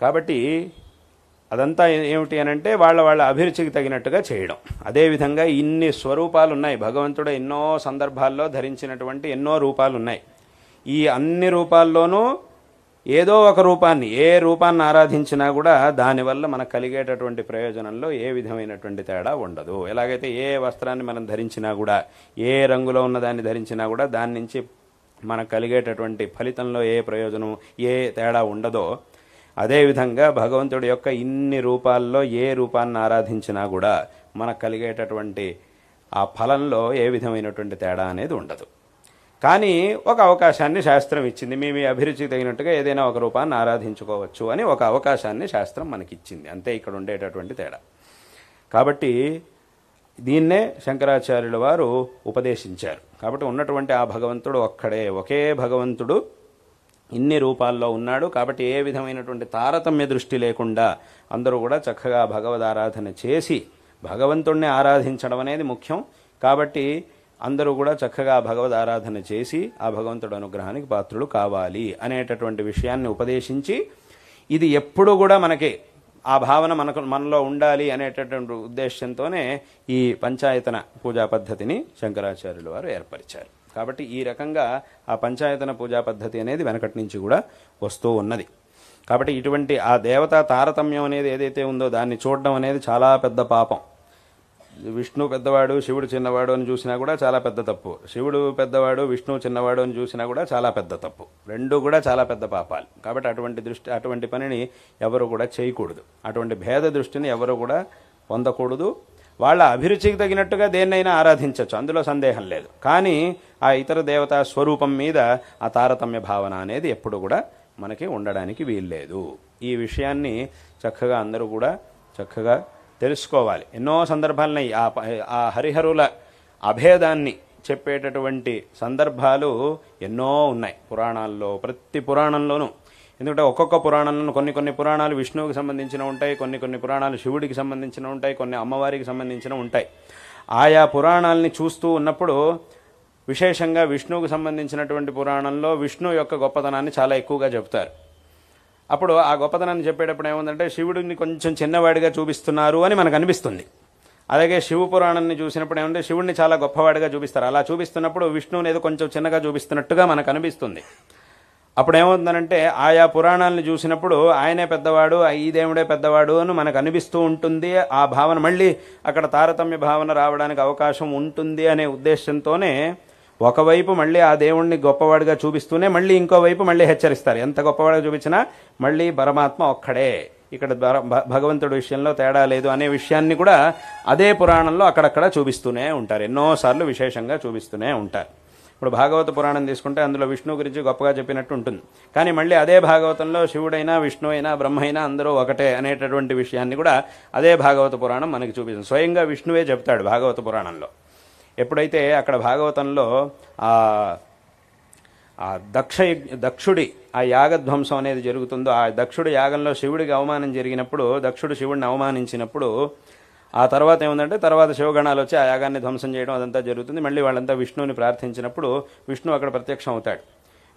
కాబట్టి అదంతా ఏమిటి అనంటే వాళ్ళ అభిరుచికి తగినట్టుగా చేయడం. అదేవిధంగా ఇన్ని స్వరూపాలు ఉన్నాయి, భగవంతుడు ఎన్నో సందర్భాల్లో ధరించినటువంటి ఎన్నో రూపాలు ఉన్నాయి. ఈ అన్ని రూపాల్లోనూ ఏదో ఒక రూపాన్ని, ఏ రూపాన్ని ఆరాధించినా కూడా దానివల్ల మనకు కలిగేటటువంటి ప్రయోజనంలో ఏ విధమైనటువంటి తేడా ఉండదు. ఎలాగైతే ఏ వస్త్రాన్ని మనం ధరించినా కూడా, ఏ రంగులో ఉన్నదాన్ని ధరించినా కూడా దాని నుంచి మనకు కలిగేటటువంటి ఫలితంలో ఏ ప్రయోజనం, ఏ తేడా ఉండదో, అదేవిధంగా భగవంతుడి యొక్క ఇన్ని రూపాల్లో ఏ రూపాన్ని ఆరాధించినా కూడా మనకు కలిగేటటువంటి ఆ ఫలంలో ఏ విధమైనటువంటి తేడా అనేది ఉండదు. కానీ ఒక అవకాశాన్ని శాస్త్రం ఇచ్చింది, మీ అభిరుచికి తగినట్టుగా ఏదైనా ఒక రూపాన్ని ఆరాధించుకోవచ్చు అని ఒక అవకాశాన్ని శాస్త్రం మనకిచ్చింది, అంతే ఇక్కడ ఉండేటటువంటి తేడా. కాబట్టి దీన్నే శంకరాచార్యుల వారు ఉపదేశించారు. కాబట్టి ఉన్నటువంటి ఆ భగవంతుడు ఒక్కడే, ఒకే భగవంతుడు ఇన్ని రూపాల్లో ఉన్నాడు. కాబట్టి ఏ విధమైనటువంటి తారతమ్య దృష్టి లేకుండా అందరూ కూడా చక్కగా భగవదారాధన చేసి భగవంతుణ్ణి ఆరాధించడం అనేది ముఖ్యం. కాబట్టి అందరూ కూడా చక్కగా భగవదారాధన చేసి ఆ భగవంతుడు అనుగ్రహానికి పాత్రులు కావాలి అనేటటువంటి విషయాన్ని ఉపదేశించి, ఇది ఎప్పుడూ కూడా మనకి ఆ భావన మనలో ఉండాలి అనేటటువంటి ఉద్దేశంతోనే ఈ పంచాయతన పూజా పద్ధతిని శంకరాచార్యుల వారు ఏర్పరిచారు. కాబట్టి ఈ రకంగా ఆ పంచాయతన పూజా పద్ధతి అనేది వెనకటి నుంచి కూడా వస్తూ ఉన్నది. కాబట్టి ఇటువంటి ఆ దేవతా తారతమ్యం అనేది ఏదైతే ఉందో దాన్ని చూడడం అనేది చాలా పెద్ద పాపం. విష్ణు పెద్దవాడు శివుడు చిన్నవాడు అని చూసినా కూడా చాలా పెద్ద తప్పు, శివుడు పెద్దవాడు విష్ణువు చిన్నవాడు అని చూసినా కూడా చాలా పెద్ద తప్పు. రెండు కూడా చాలా పెద్ద పాపాలు. కాబట్టి అటువంటి పనిని ఎవరు కూడా చేయకూడదు. అటువంటి భేద దృష్టిని ఎవరు కూడా పొందకూడదు. వాళ్ళ అభిరుచికి తగినట్టుగా దేన్నైనా ఆరాధించవచ్చు, అందులో సందేహం లేదు. కానీ ఆ ఇతర దేవతా స్వరూపం మీద ఆ తారతమ్య భావన అనేది ఎప్పుడు కూడా మనకి ఉండడానికి వీల్లేదు. ఈ విషయాన్ని చక్కగా అందరూ కూడా చక్కగా తెలుసుకోవాలి. ఎన్నో సందర్భాలని ఆ హరిహరుల అభేదాన్ని చెప్పేటటువంటి సందర్భాలు ఎన్నో ఉన్నాయి పురాణాల్లో, ప్రతి పురాణంలోనూ. ఎందుకంటే ఒక్కొక్క పురాణంలో కొన్ని పురాణాలు విష్ణువుకి సంబంధించిన ఉంటాయి, కొన్ని పురాణాలు శివుడికి సంబంధించిన ఉంటాయి, కొన్ని అమ్మవారికి సంబంధించిన ఉంటాయి. ఆయా పురాణాలని చూస్తూ ఉన్నప్పుడు విశేషంగా విష్ణువుకి సంబంధించినటువంటి పురాణంలో విష్ణు యొక్క గొప్పతనాన్ని చాలా ఎక్కువగా చెప్తారు. అప్పుడు ఆ గొప్పతనాన్ని చెప్పేటప్పుడు ఏముందంటే శివుడిని కొంచెం చిన్నవాడిగా చూపిస్తున్నారు అని మనకు అనిపిస్తుంది. అలాగే శివ పురాణాన్ని చూసినప్పుడు ఏమంటే శివుడిని చాలా గొప్పవాడిగా చూపిస్తారు. అలా చూపిస్తున్నప్పుడు విష్ణువుని ఏదో కొంచెం చిన్నగా చూపిస్తున్నట్టుగా మనకు అనిపిస్తుంది. అప్పుడు ఏమవుతుందనంటే ఆయా పురాణాలను చూసినప్పుడు ఆయనే పెద్దవాడు, ఈ దేవుడే పెద్దవాడు అని మనకు అనిపిస్తూ ఉంటుంది. ఆ భావన మళ్ళీ అక్కడ తారతమ్య భావన రావడానికి అవకాశం ఉంటుంది అనే ఉద్దేశంతోనే ఒకవైపు మళ్ళీ ఆ దేవుణ్ణి గొప్పవాడిగా చూపిస్తూనే మళ్ళీ ఇంకోవైపు మళ్ళీ హెచ్చరిస్తారు. ఎంత గొప్పవాడిగా చూపించినా మళ్ళీ పరమాత్మ ఒక్కడే, ఇక్కడ భగవంతుడి విషయంలో తేడా లేదు అనే విషయాన్ని కూడా అదే పురాణంలో అక్కడక్కడ చూపిస్తూనే ఉంటారు. ఎన్నోసార్లు విశేషంగా చూపిస్తూనే ఉంటారు. ఇప్పుడు భాగవత పురాణం తీసుకుంటే అందులో విష్ణువు గురించి గొప్పగా చెప్పినట్టు ఉంటుంది. కానీ మళ్ళీ అదే భాగవతంలో శివుడైనా విష్ణువు అయినా బ్రహ్మ అయినా అందరూ ఒకటే అనేటటువంటి విషయాన్ని కూడా అదే భాగవత పురాణం మనకి చూపిస్తుంది. స్వయంగా విష్ణువే చెప్తాడు భాగవత పురాణంలో. ఎప్పుడైతే అక్కడ భాగవతంలో ఆ దక్షుడి ఆ యాగధ్వంసం అనేది జరుగుతుందో, ఆ దక్షుడి యాగంలో శివుడికి అవమానం జరిగినప్పుడు, దక్షుడు శివుడిని అవమానించినప్పుడు ఆ తర్వాత ఏముందంటే తర్వాత శివగణాలు వచ్చి ఆ యాగాన్ని ధ్వంసం చేయడం అదంతా జరుగుతుంది. మళ్ళీ వాళ్ళంతా విష్ణువుని ప్రార్థించినప్పుడు విష్ణువు అక్కడ ప్రత్యక్షం అవుతాడు.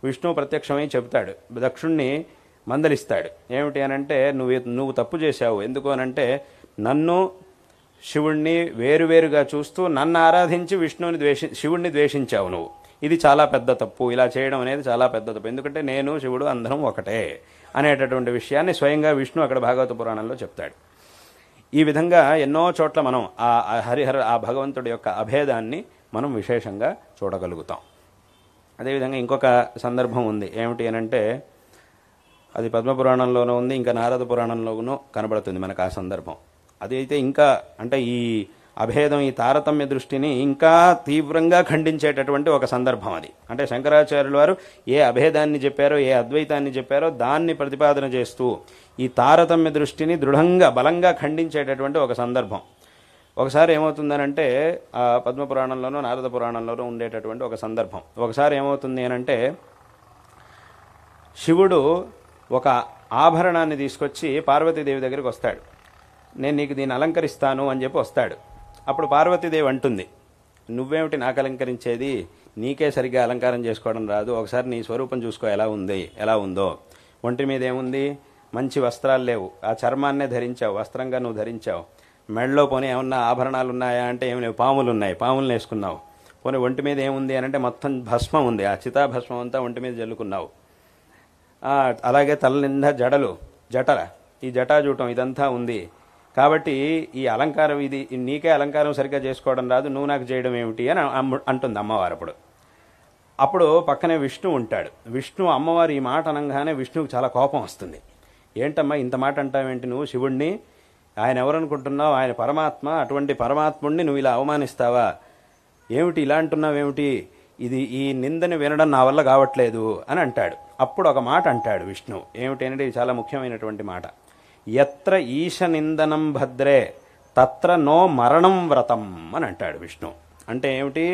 విష్ణువు ప్రత్యక్షమై చెబుతాడు, దక్షుణ్ణి మందలిస్తాడు. ఏమిటి అనంటే నువ్వు తప్పు చేశావు. ఎందుకు అనంటే నన్ను శివుణ్ణి వేరువేరుగా చూస్తూ నన్ను ఆరాధించి శివుణ్ణి ద్వేషించావు నువ్వు. ఇది చాలా పెద్ద తప్పు. ఇలా చేయడం అనేది చాలా పెద్ద తప్పు. ఎందుకంటే నేను శివుడు అందరం ఒకటే అనేటటువంటి విషయాన్ని స్వయంగా విష్ణు అక్కడ భాగవత పురాణంలో చెప్తాడు. ఈ విధంగా ఎన్నో చోట్ల మనం ఆ భగవంతుడి యొక్క అభేదాన్ని మనం విశేషంగా చూడగలుగుతాం. అదేవిధంగా ఇంకొక సందర్భం ఉంది. ఏమిటి అనంటే అది పద్మపురాణంలోనూ ఉంది, ఇంకా నారద పురాణంలోనూ కనబడుతుంది మనకు ఆ సందర్భం. అదైతే ఇంకా అంటే ఈ అభేదం, ఈ తారతమ్య దృష్టిని ఇంకా తీవ్రంగా ఖండించేటటువంటి ఒక సందర్భం అది. అంటే శంకరాచార్యుల వారు ఏ అభేదాన్ని చెప్పారో, ఏ అద్వైతాన్ని చెప్పారో దాన్ని ప్రతిపాదన చేస్తూ ఈ తారతమ్య దృష్టిని దృఢంగా బలంగా ఖండించేటటువంటి ఒక సందర్భం. ఒకసారి ఏమవుతుందనంటే ఆ పద్మపురాణంలోనూ నారద పురాణంలోనూ ఉండేటటువంటి ఒక సందర్భం. ఒకసారి ఏమవుతుంది అనంటే శివుడు ఒక ఆభరణాన్ని తీసుకొచ్చి పార్వతీదేవి దగ్గరికి వస్తాడు. నేను నీకు దీన్ని అలంకరిస్తాను అని చెప్పి వస్తాడు. అప్పుడు పార్వతీదేవి అంటుంది, నువ్వేమిటి నాకు అలంకరించేది, నీకే సరిగ్గా అలంకారం చేసుకోవడం రాదు, ఒకసారి నీ స్వరూపం చూసుకో ఎలా ఉందో. ఒంటి మీద ఏముంది, మంచి వస్త్రాలు లేవు, ఆ చర్మాన్నే ధరించావు, వస్త్రంగా నువ్వు ధరించావు. మెడలో పోనీ ఏమన్నా ఆభరణాలు ఉన్నాయా అంటే ఏమి లేవు, పాములు ఉన్నాయి, పాములను వేసుకున్నావు. పోనీ ఒంటి మీద ఏముంది అనంటే మొత్తం భస్మం ఉంది, ఆ చితాభస్మం అంతా ఒంటి మీద జల్లుకున్నావు. అలాగే తల నిండా జటల ఈ జటాజూటం ఇదంతా ఉంది. కాబట్టి ఈ అలంకారం ఇది నీకే అలంకారం సరిగ్గా చేసుకోవడం రాదు, నువ్వు నాకు చేయడం ఏమిటి అని అంటుంది అమ్మవారు. అప్పుడు పక్కనే విష్ణు ఉంటాడు. విష్ణు అమ్మవారు ఈ మాట అనగానే విష్ణువుకి చాలా కోపం వస్తుంది. ఏంటమ్మా ఇంత మాట అంటావేంటి నువ్వు శివుణ్ణి, ఆయన ఎవరనుకుంటున్నావు, ఆయన పరమాత్మ, అటువంటి పరమాత్ముడిని నువ్వు ఇలా అవమానిస్తావా, ఏమిటి ఇలా అంటున్నావేమిటి, ఇది ఈ నిందని వినడం నా వల్ల కావట్లేదు అని అంటాడు. అప్పుడు ఒక మాట అంటాడు విష్ణు, ఏమిటంటే ఇది చాలా ముఖ్యమైనటువంటి మాట. ఎత్ర ఈశ నిందనం భద్రే తత్ర నో మరణం వ్రతం అని అంటాడు విష్ణు. అంటే ఏమిటి,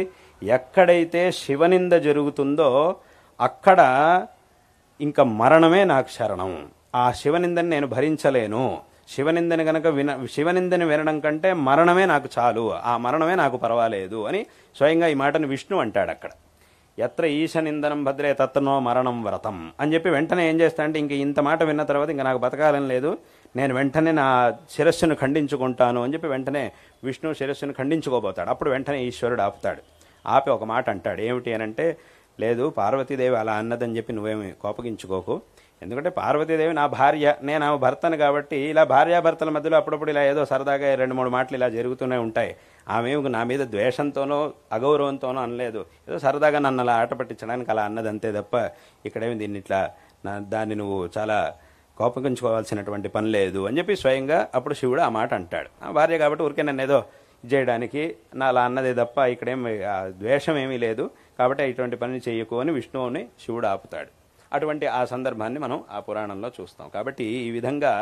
ఎక్కడైతే శివనింద జరుగుతుందో అక్కడ ఇంకా మరణమే నాకు శరణం. ఆ శివనిందని నేను భరించలేను. శివనిందని గనక శివనిందని వినడం కంటే మరణమే నాకు చాలు, ఆ మరణమే నాకు పర్వాలేదు అని స్వయంగా ఈ మాటను విష్ణు అంటాడు అక్కడ. ఎత్ర ఈశ నిందనం భద్రే తత్నో మరణం వ్రతం అని చెప్పి వెంటనే ఏం చేస్తా అంటే, ఇంక ఇంత మాట విన్న తర్వాత ఇంకా నాకు బతకాలని లేదు, నేను వెంటనే నా శిరస్సును ఖండించుకుంటాను అని చెప్పి వెంటనే విష్ణు శిరస్సును ఖండించుకోబోతాడు. అప్పుడు వెంటనే ఈశ్వరుడు ఆపుతాడు. ఆపి ఒక మాట అంటాడు. ఏమిటి అని అంటే, లేదు పార్వతీదేవి అలా అన్నదని చెప్పి నువ్వేమి కోపగించుకోకు, ఎందుకంటే పార్వతీదేవి నా భార్య, నేను ఆమె భర్తను కాబట్టి ఇలా భార్యాభర్తల మధ్యలో అప్పుడప్పుడు ఇలా ఏదో సరదాగా 2-3 మాటలు ఇలా జరుగుతూనే ఉంటాయి. ఆమె నా మీద ద్వేషంతోనో అగౌరవంతోనో అనలేదు, ఏదో సరదాగా నన్ను అలా ఆట పట్టించడానికి అలా అన్నది అంతే తప్ప ఇక్కడేమి దీన్ని ఇట్లా దాన్ని నువ్వు చాలా కోపగించుకోవాల్సినటువంటి పని లేదు అని చెప్పి స్వయంగా అప్పుడు శివుడు ఆ మాట అంటాడు. ఆ భార్య కాబట్టి ఊరికే నన్ను ఏదో చేయడానికి నా అలా అన్నదే తప్ప ఇక్కడేమి ద్వేషం ఏమీ లేదు, కాబట్టి ఇటువంటి పని చేయకు అని విష్ణువుని శివుడు ఆపుతాడు. అటువంటి ఆ సందర్భాన్ని మనం ఆ పురాణంలో చూస్తాం. కాబట్టి ఈ విధంగా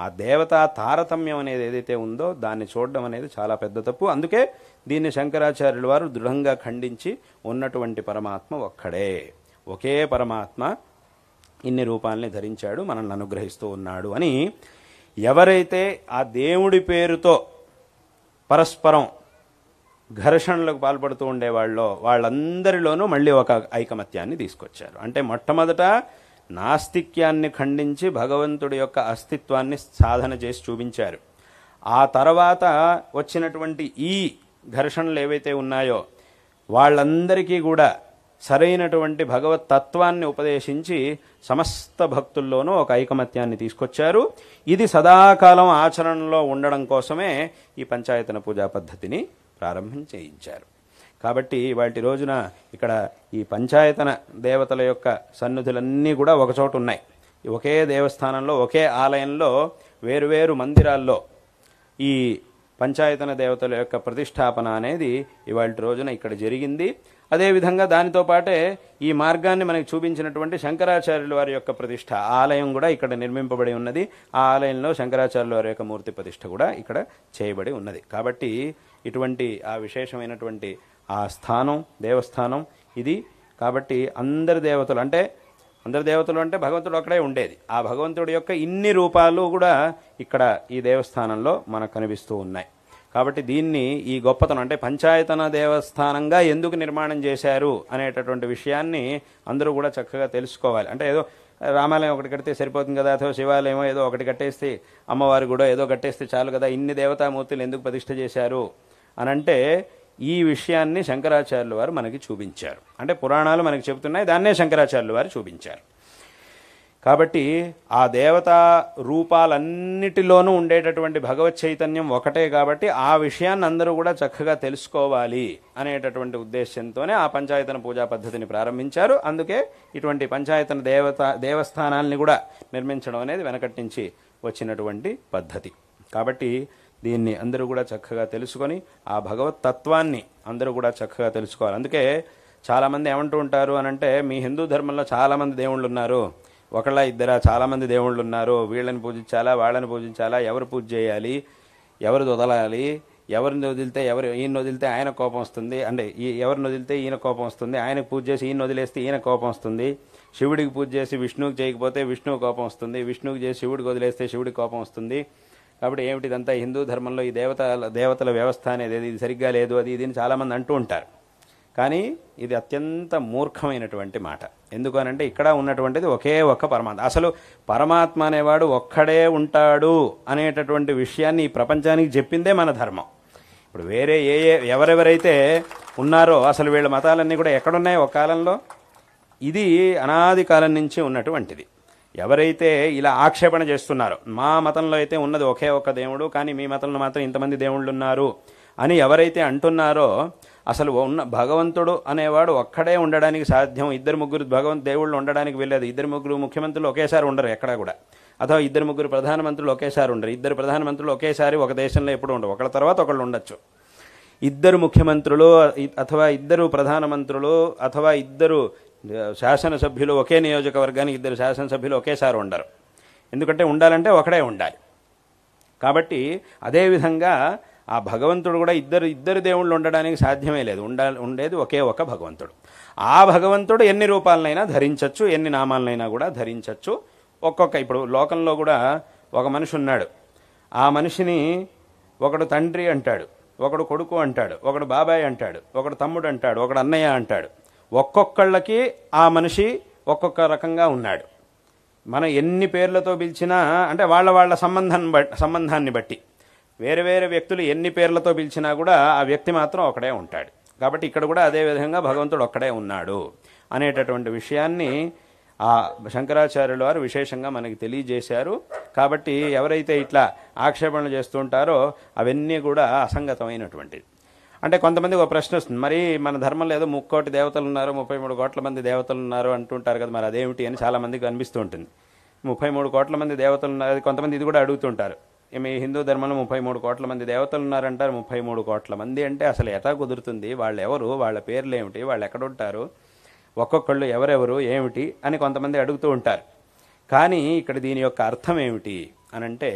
ఆ దేవతా తారతమ్యం అనేది ఏదైతే ఉందో దాన్ని చూడడం అనేది చాలా పెద్ద తప్పు. అందుకే దీన్ని శంకరాచార్యుల వారు దృఢంగా ఖండించి ఉన్నటువంటి పరమాత్మ ఒక్కడే, ఒకే పరమాత్మ ఇన్ని రూపాలని ధరించాడు, మనల్ని అనుగ్రహిస్తూ ఉన్నాడు అని ఎవరైతే ఆ దేవుడి పేరుతో పరస్పరం ఘర్షణలకు పాల్పడుతూ ఉండేవాళ్ళో వాళ్ళందరిలోనూ మళ్ళీ ఒక ఐకమత్యాన్ని తీసుకొచ్చారు. అంటే మొట్టమొదట నాస్తిక్యాన్ని ఖండించి భగవంతుడి యొక్క అస్తిత్వాన్ని సాధన చేసి చూపించారు. ఆ తర్వాత వచ్చినటువంటి ఈ ఘర్షణలు ఏవైతే ఉన్నాయో వాళ్ళందరికీ కూడా సరైనటువంటి భగవత్ తత్వాన్ని ఉపదేశించి సమస్త భక్తుల్లోనూ ఒక ఐకమత్యాన్ని తీసుకొచ్చారు. ఇది సదాకాలం ఆచరణలో ఉండడం కోసమే ఈ పంచాయతన పూజా పద్ధతిని ప్రారంభం చేయించారు. కాబట్టి వాటి రోజున ఇక్కడ ఈ పంచాయతన దేవతల యొక్క సన్నిధులన్నీ కూడా ఒకచోట ఉన్నాయి. ఒకే దేవస్థానంలో ఒకే ఆలయంలో వేరువేరు మందిరాల్లో ఈ పంచాయతన దేవతల యొక్క ప్రతిష్టాపన అనేది ఇవాళ రోజున ఇక్కడ జరిగింది. అదేవిధంగా దానితో పాటే ఈ మార్గాన్ని మనకి చూపించినటువంటి శంకరాచార్యుల వారి యొక్క ప్రతిష్ట ఆలయం కూడా ఇక్కడ నిర్మింపబడి ఉన్నది. ఆ ఆలయంలో శంకరాచార్యుల వారి యొక్క మూర్తి ప్రతిష్ట కూడా ఇక్కడ చేయబడి ఉన్నది. కాబట్టి ఇటువంటి ఆ విశేషమైనటువంటి ఆ స్థానం దేవస్థానం ఇది. కాబట్టి అందరి దేవతలు అంటే భగవంతుడు అక్కడే ఉండేది. ఆ భగవంతుడి యొక్క ఇన్ని రూపాలు కూడా ఇక్కడ ఈ దేవస్థానంలో మనకు కనిపిస్తూ ఉన్నాయి. కాబట్టి దీన్ని ఈ గొప్పతనం అంటే పంచాయతన దేవస్థానంగా ఎందుకు నిర్మాణం చేశారు అనేటటువంటి విషయాన్ని అందరూ కూడా చక్కగా తెలుసుకోవాలి. అంటే ఏదో రామాలయం ఒకటి కడితే సరిపోతుంది కదా, అథవా శివాలయం ఏదో ఒకటి కట్టేస్తే, అమ్మవారి కూడా ఏదో కట్టేస్తే చాలు కదా, ఇన్ని దేవతామూర్తులు ఎందుకు ప్రతిష్ఠ చేశారు అనంటే ఈ విషయాన్ని శంకరాచార్యుల వారు మనకి చూపించారు. అంటే పురాణాలు మనకి చెబుతున్నాయి, దాన్నే శంకరాచార్యుల వారు చూపించారు. కాబట్టి ఆ దేవతా రూపాలన్నిటిలోనూ ఉండేటటువంటి భగవత్ చైతన్యం ఒకటే. కాబట్టి ఆ విషయాన్ని అందరూ కూడా చక్కగా తెలుసుకోవాలి అనేటటువంటి ఉద్దేశంతోనే ఆ పంచాయతన పూజా పద్ధతిని ప్రారంభించారు. అందుకే ఇటువంటి పంచాయతన దేవస్థానాల్ని కూడా నిర్మించడం అనేది వెనకటి నుంచి వచ్చినటువంటి పద్ధతి. కాబట్టి దీన్ని అందరూ కూడా చక్కగా తెలుసుకొని ఆ భగవత్ తత్వాన్ని అందరూ కూడా చక్కగా తెలుసుకోవాలి. అందుకే చాలామంది ఏమంటూ ఉంటారు అనంటే, మీ హిందూ ధర్మంలో చాలామంది దేవుళ్ళు ఉన్నారు, ఒకళ్ళ ఇద్దరా చాలామంది దేవుళ్ళు ఉన్నారు, వీళ్ళని పూజించాలా వాళ్ళని పూజించాలా, ఎవరు పూజ చేయాలి, ఎవరు వదలాలి, ఎవరిని వదిలితే ఈయన వదిలితే ఆయన కోపం వస్తుంది, అంటే ఎవరిని వదిలితే ఈయన కోపం వస్తుంది, ఆయనకు పూజ చేసి ఈయన వదిలేస్తే ఈయన కోపం వస్తుంది, శివుడికి పూజ చేసి విష్ణువుకి చేయకపోతే విష్ణువు కోపం వస్తుంది, విష్ణువుకి చేసి శివుడికి వదిలేస్తే శివుడికి కోపం వస్తుంది. కాబట్టి ఏమిటి ఇదంతా హిందూ ధర్మంలో ఈ దేవతల వ్యవస్థ అనేది ఇది సరిగ్గా లేదు, అది ఇది చాలామంది అంటూ ఉంటారు. కానీ ఇది అత్యంత మూర్ఖమైనటువంటి మాట. ఎందుకు అనంటే ఇక్కడ ఉన్నటువంటిది ఒకే ఒక్క పరమాత్మ. అసలు పరమాత్మ అనేవాడు ఒక్కడే ఉంటాడు అనేటటువంటి విషయాన్ని ఈ ప్రపంచానికి చెప్పిందే మన ధర్మం. ఇప్పుడు వేరే ఎవరెవరైతే ఉన్నారో అసలు వీళ్ళ మతాలన్నీ కూడా ఎక్కడున్నాయి ఒక కాలంలో, ఇది అనాది కాలం నుంచి ఉన్నటువంటిది. ఎవరైతే ఇలా ఆక్షేపణ చేస్తున్నారో, మా మతంలో అయితే ఉన్నది ఒకే ఒక్క దేవుడు, కానీ మీ మతంలో మాత్రం ఇంతమంది దేవుళ్ళు ఉన్నారు అని ఎవరైతే అంటున్నారో, అసలు ఉన్న భగవంతుడు అనేవాడు ఒక్కడే ఉండడానికి సాధ్యం. 2-3 దేవుళ్ళు ఉండడానికి వెళ్ళేది. 2-3 ముఖ్యమంత్రులు ఒకేసారి ఉండరు ఎక్కడా కూడా, అథవా 2-3 ప్రధానమంత్రులు ఒకేసారి ఉండరు. 2 ప్రధానమంత్రులు ఒకేసారి ఒక దేశంలో ఎప్పుడు ఉండరు, ఒకళ్ళ తర్వాత ఒకళ్ళు ఉండొచ్చు. ఇద్దరు ముఖ్యమంత్రులు అథవా ఇద్దరు ప్రధానమంత్రులు అథవా ఇద్దరు శాసనసభ్యులు ఒకే నియోజకవర్గానికి ఇద్దరు శాసనసభ్యులు ఒకేసారి ఉండరు. ఎందుకంటే ఉండాలంటే ఒకడే ఉండాలి. కాబట్టి అదేవిధంగా ఆ భగవంతుడు కూడా ఇద్దరు దేవుళ్ళు ఉండడానికి సాధ్యమే లేదు. ఉండేది ఒకే ఒక భగవంతుడు. ఆ భగవంతుడు ఎన్ని రూపాలనైనా ధరించవచ్చు, ఎన్ని నామాలనైనా కూడా ధరించవచ్చు. ఇప్పుడు లోకంలో కూడా ఒక మనిషి ఉన్నాడు. ఆ మనిషిని ఒకడు తండ్రి అంటాడు, ఒకడు కొడుకు అంటాడు, ఒకడు బాబాయ్ అంటాడు, ఒకడు తమ్ముడు అంటాడు, ఒకడు అన్నయ్య అంటాడు. ఒక్కొక్కళ్ళకి ఆ మనిషి ఒక్కొక్క రకంగా ఉన్నాడు. మనం ఎన్ని పేర్లతో పిలిచినా అంటే వాళ్ళ సంబంధాన్ని బట్టి వేరే వేరే వ్యక్తులు ఎన్ని పేర్లతో పిలిచినా కూడా ఆ వ్యక్తి మాత్రం ఒకడే ఉంటాడు. కాబట్టి ఇక్కడ కూడా అదే విధంగా భగవంతుడు ఒక్కడే ఉన్నాడు అనేటటువంటి విషయాన్ని ఆ శంకరాచార్యుల వారు విశేషంగా మనకి తెలియజేశారు. కాబట్టి ఎవరైతే ఇట్లా ఆక్షేపణలు చేస్తుంటారో అవన్నీ కూడా అసంగతమైనటువంటిది. అంటే కొంతమందికి ఒక ప్రశ్న వస్తుంది, మరి మన ధర్మంలో ఏదో 3 కోటి దేవతలు ఉన్నారు, 33 కోట్ల మంది దేవతలు ఉన్నారు అంటుంటారు కదా, మరి అదేమిటి అని చాలామందికి అనిపిస్తూ ఉంటుంది. 33 కోట్ల మంది దేవతలు ఉన్నారు. కొంతమంది ఇది కూడా అడుగుతుంటారు, మీ హిందూ ధర్మంలో 33 కోట్ల మంది దేవతలు ఉన్నారంటారు. 33 కోట్ల మంది అంటే అసలు ఎట్లా కుదురుతుంది? వాళ్ళు ఎవరు? వాళ్ళ పేర్లు ఏమిటి? వాళ్ళు ఎక్కడుంటారు? ఒక్కొక్కళ్ళు ఎవరెవరు ఏమిటి అని కొంతమంది అడుగుతూ ఉంటారు. కానీ ఇక్కడ దీని యొక్క అర్థం ఏమిటి అనంటే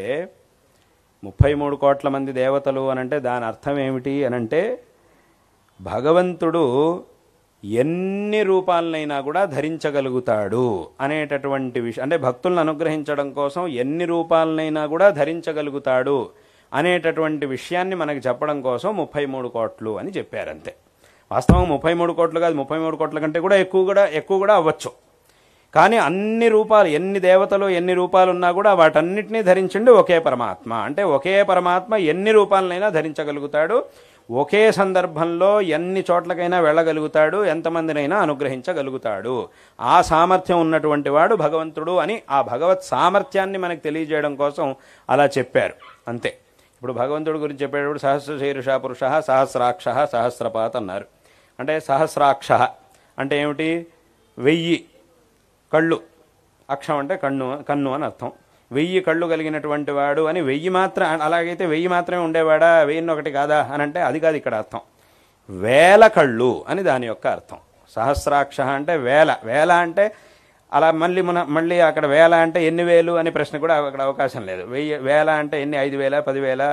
33 కోట్ల మంది దేవతలు అనంటే దాని అర్థం ఏమిటి అనంటే భగవంతుడు ఎన్ని రూపాలనైనా కూడా ధరించగలుగుతాడు అనేటటువంటి విషయం. అంటే భక్తులను అనుగ్రహించడం కోసం ఎన్ని రూపాలనైనా కూడా ధరించగలుగుతాడు అనేటటువంటి విషయాన్ని మనకి చెప్పడం కోసం 33 కోట్లు అని చెప్పారంతే. వాస్తవం 33 కోట్లు కాదు, 33 కోట్ల కంటే కూడా ఎక్కువ కూడా అవ్వచ్చు. కానీ అన్ని రూపాలు, ఎన్ని దేవతలు ఎన్ని రూపాలు ఉన్నా కూడా వాటన్నిటినీ ధరించండి ఒకే పరమాత్మ. అంటే ఒకే పరమాత్మ ఎన్ని రూపాలనైనా ధరించగలుగుతాడు, ఒకే సందర్భంలో ఎన్ని చోట్లకైనా వెళ్ళగలుగుతాడు, ఎంతమందినైనా అనుగ్రహించగలుగుతాడు. ఆ సామర్థ్యం ఉన్నటువంటి వాడు భగవంతుడు అని ఆ భగవత్ సామర్థ్యాన్ని మనకు తెలియజేయడం కోసం అలా చెప్పారు అంతే. ఇప్పుడు భగవంతుడి గురించి చెప్పేటప్పుడు సహస్రశీర్ష పురుష సహస్రాక్ష సహస్రపాత్ అన్నారు. అంటే సహస్రాక్ష అంటే ఏమిటి? 1000 కళ్ళు. అక్షం అంటే కన్ను అని అర్థం. 1000 కళ్ళు కలిగినటువంటి వాడు అని 1000 మాత్రం. అలాగైతే 1000 మాత్రమే ఉండేవాడా, 1001 కాదా అని అంటే అది కాదు ఇక్కడ అర్థం. 1000 కళ్ళు అని దాని యొక్క అర్థం. సహస్రాక్ష అంటే వేల అంటే అలా మళ్ళీ అక్కడ 1000 అంటే ఎన్ని వేలు అనే ప్రశ్న కూడా అక్కడ అవకాశం లేదు. 1000 అంటే ఎన్ని? 5000, 10,000,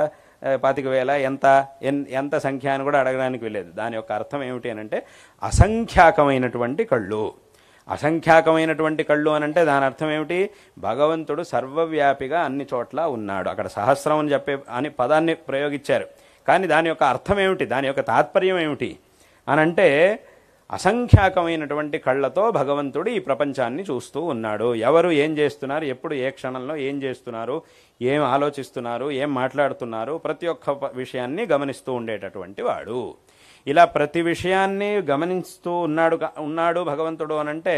25,000 ఎంత సంఖ్య అని కూడా అడగడానికి వెళ్ళలేదు. దాని యొక్క అర్థం ఏమిటి అనంటే అసంఖ్యాకమైనటువంటి కళ్ళు. అసంఖ్యాకమైనటువంటి కళ్ళు అనంటే దాని అర్థం ఏమిటి? భగవంతుడు సర్వవ్యాపిగా అన్ని చోట్ల ఉన్నాడు. అక్కడ సహస్రం అని పదాన్ని ప్రయోగించారు. కానీ దాని యొక్క అర్థం ఏమిటి? దాని యొక్క తాత్పర్యం ఏమిటి అనంటే అసంఖ్యాకమైనటువంటి కళ్ళతో భగవంతుడు ఈ ప్రపంచాన్ని చూస్తూ ఉన్నాడు. ఎవరు ఏం చేస్తున్నారు, ఎప్పుడు ఏ క్షణంలో ఏం చేస్తున్నారు, ఏం ఆలోచిస్తున్నారు, ఏం మాట్లాడుతున్నారు, ప్రతి ఒక్క విషయాన్ని గమనిస్తూ ఉండేటటువంటి వాడు. ఇలా ప్రతి విషయాన్ని గమనిస్తూ ఉన్నాడు భగవంతుడు అనంటే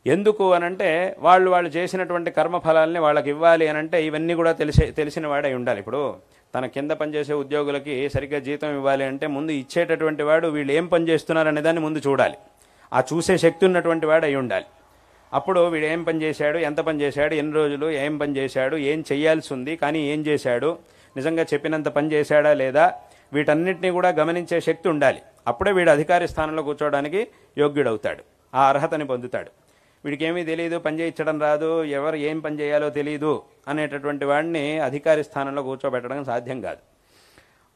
ఎందుకు అనంటే వాళ్ళు చేసినటువంటి కర్మఫలాల్ని వాళ్ళకి ఇవ్వాలి అనంటే ఇవన్నీ కూడా తెలిసిన వాడై ఉండాలి. ఇప్పుడు తన కింద పనిచేసే ఉద్యోగులకి సరిగ్గా జీతం ఇవ్వాలి అంటే ముందు ఇచ్చేటటువంటి వాడు వీళ్ళు ఏం పని చేస్తున్నారు అనే దాన్ని ముందు చూడాలి. ఆ చూసే శక్తి ఉన్నటువంటి వాడు అయి ఉండాలి. అప్పుడు వీడు ఏం పని చేశాడు, ఎంత పని చేశాడు, ఎన్ని రోజులు ఏం పని చేశాడు, ఏం చేయాల్సి ఉంది కానీ ఏం చేశాడు, నిజంగా చెప్పినంత పని చేశాడా లేదా, వీటన్నిటినీ కూడా గమనించే శక్తి ఉండాలి. అప్పుడే వీడు అధికారి స్థానంలో కూర్చోవడానికి యోగ్యుడవుతాడు, ఆ అర్హతని పొందుతాడు. వీడికి ఏమీ తెలియదు, పని చేయించడం రాదు, ఎవరు ఏం పని చేయాలో తెలియదు అనేటటువంటి వాడిని అధికారి స్థానంలో కూర్చోబెట్టడం సాధ్యం కాదు.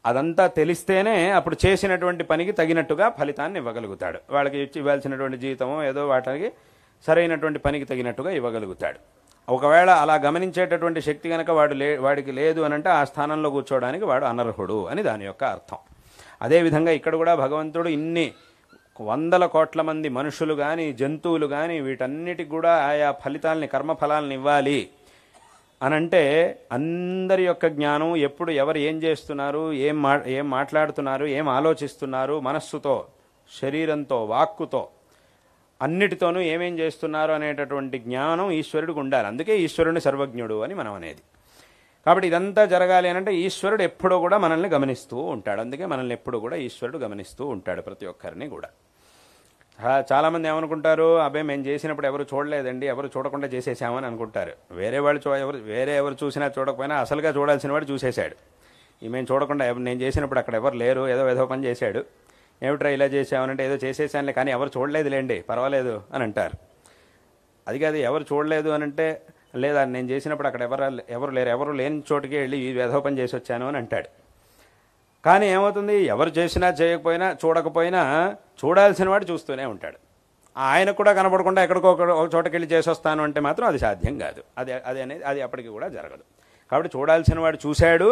అదంతా తెలిస్తేనే అప్పుడు చేసినటువంటి పనికి తగినట్టుగా ఫలితాన్ని ఇవ్వగలుగుతాడు. వాళ్ళకి ఇవ్వాల్సినటువంటి జీతమో ఏదో వాటికి సరైనటువంటి పనికి తగినట్టుగా ఇవ్వగలుగుతాడు. ఒకవేళ అలా గమనించేటటువంటి శక్తి కనుక వాడికి లేదు అనంటే ఆ స్థానంలో కూర్చోవడానికి వాడు అనర్హుడు అని దాని యొక్క అర్థం. అదేవిధంగా ఇక్కడ కూడా భగవంతుడు ఇన్ని 100 కోట్ల మంది మనుషులు కానీ జంతువులు కానీ వీటన్నిటికి కూడా ఆయా ఫలితాలని కర్మఫలాలను ఇవ్వాలి అనంటే అందరి యొక్క జ్ఞానం ఎప్పుడు ఎవరు ఏం చేస్తున్నారు, ఏం మాట్లాడుతున్నారు, ఏం ఆలోచిస్తున్నారు, మనస్సుతో, శరీరంతో, వాక్కుతో అన్నిటితోనూ ఏమేం చేస్తున్నారు అనేటటువంటి జ్ఞానం ఈశ్వరుడికి ఉండాలి. అందుకే ఈశ్వరుని సర్వజ్ఞుడు అని మనం అనేది. కాబట్టి ఇదంతా జరగాలి అనంటే ఈశ్వరుడు ఎప్పుడూ కూడా మనల్ని గమనిస్తూ ఉంటాడు. అందుకే మనల్ని ఎప్పుడు కూడా ఈశ్వరుడు గమనిస్తూ ఉంటాడు, ప్రతి ఒక్కరిని కూడా. చాలామంది ఏమనుకుంటారు, అబ్బాయి మేము చేసినప్పుడు ఎవరు చూడలేదండి, ఎవరు చూడకుండా చేసేసామని అనుకుంటారు. వేరే ఎవరు చూసినా చూడకపోయినా అసలుగా చూడాల్సిన వాడు చూసేశాడు. మేము చూడకుండా నేను చేసినప్పుడు అక్కడ ఎవరు లేరు, ఏదో పని చేశాడు, ఏమిట్రా ఇలా చేసామనంటే ఏదో చేసేసానులే కానీ ఎవరు చూడలేదులేండి పర్వాలేదు అని అంటారు. అది కాదు, ఎవరు చూడలేదు అని అంటే లేదా నేను చేసినప్పుడు అక్కడ ఎవరు లేరు, ఎవరు లేని చోటుకి వెళ్ళి ఈ ఏదో పని చేసి వచ్చాను అని అంటాడు. కానీ ఏమవుతుంది, ఎవరు చేసినా చేయకపోయినా చూడకపోయినా చూడాల్సిన వాడు చూస్తూనే ఉంటాడు. ఆయనకు కూడా కనపడకుండా ఎక్కడికో ఒక చోటకి వెళ్ళి చేసి వస్తాను అంటే మాత్రం అది సాధ్యం కాదు. అది అప్పటికి కూడా జరగదు. కాబట్టి చూడాల్సిన వాడు చూశాడు,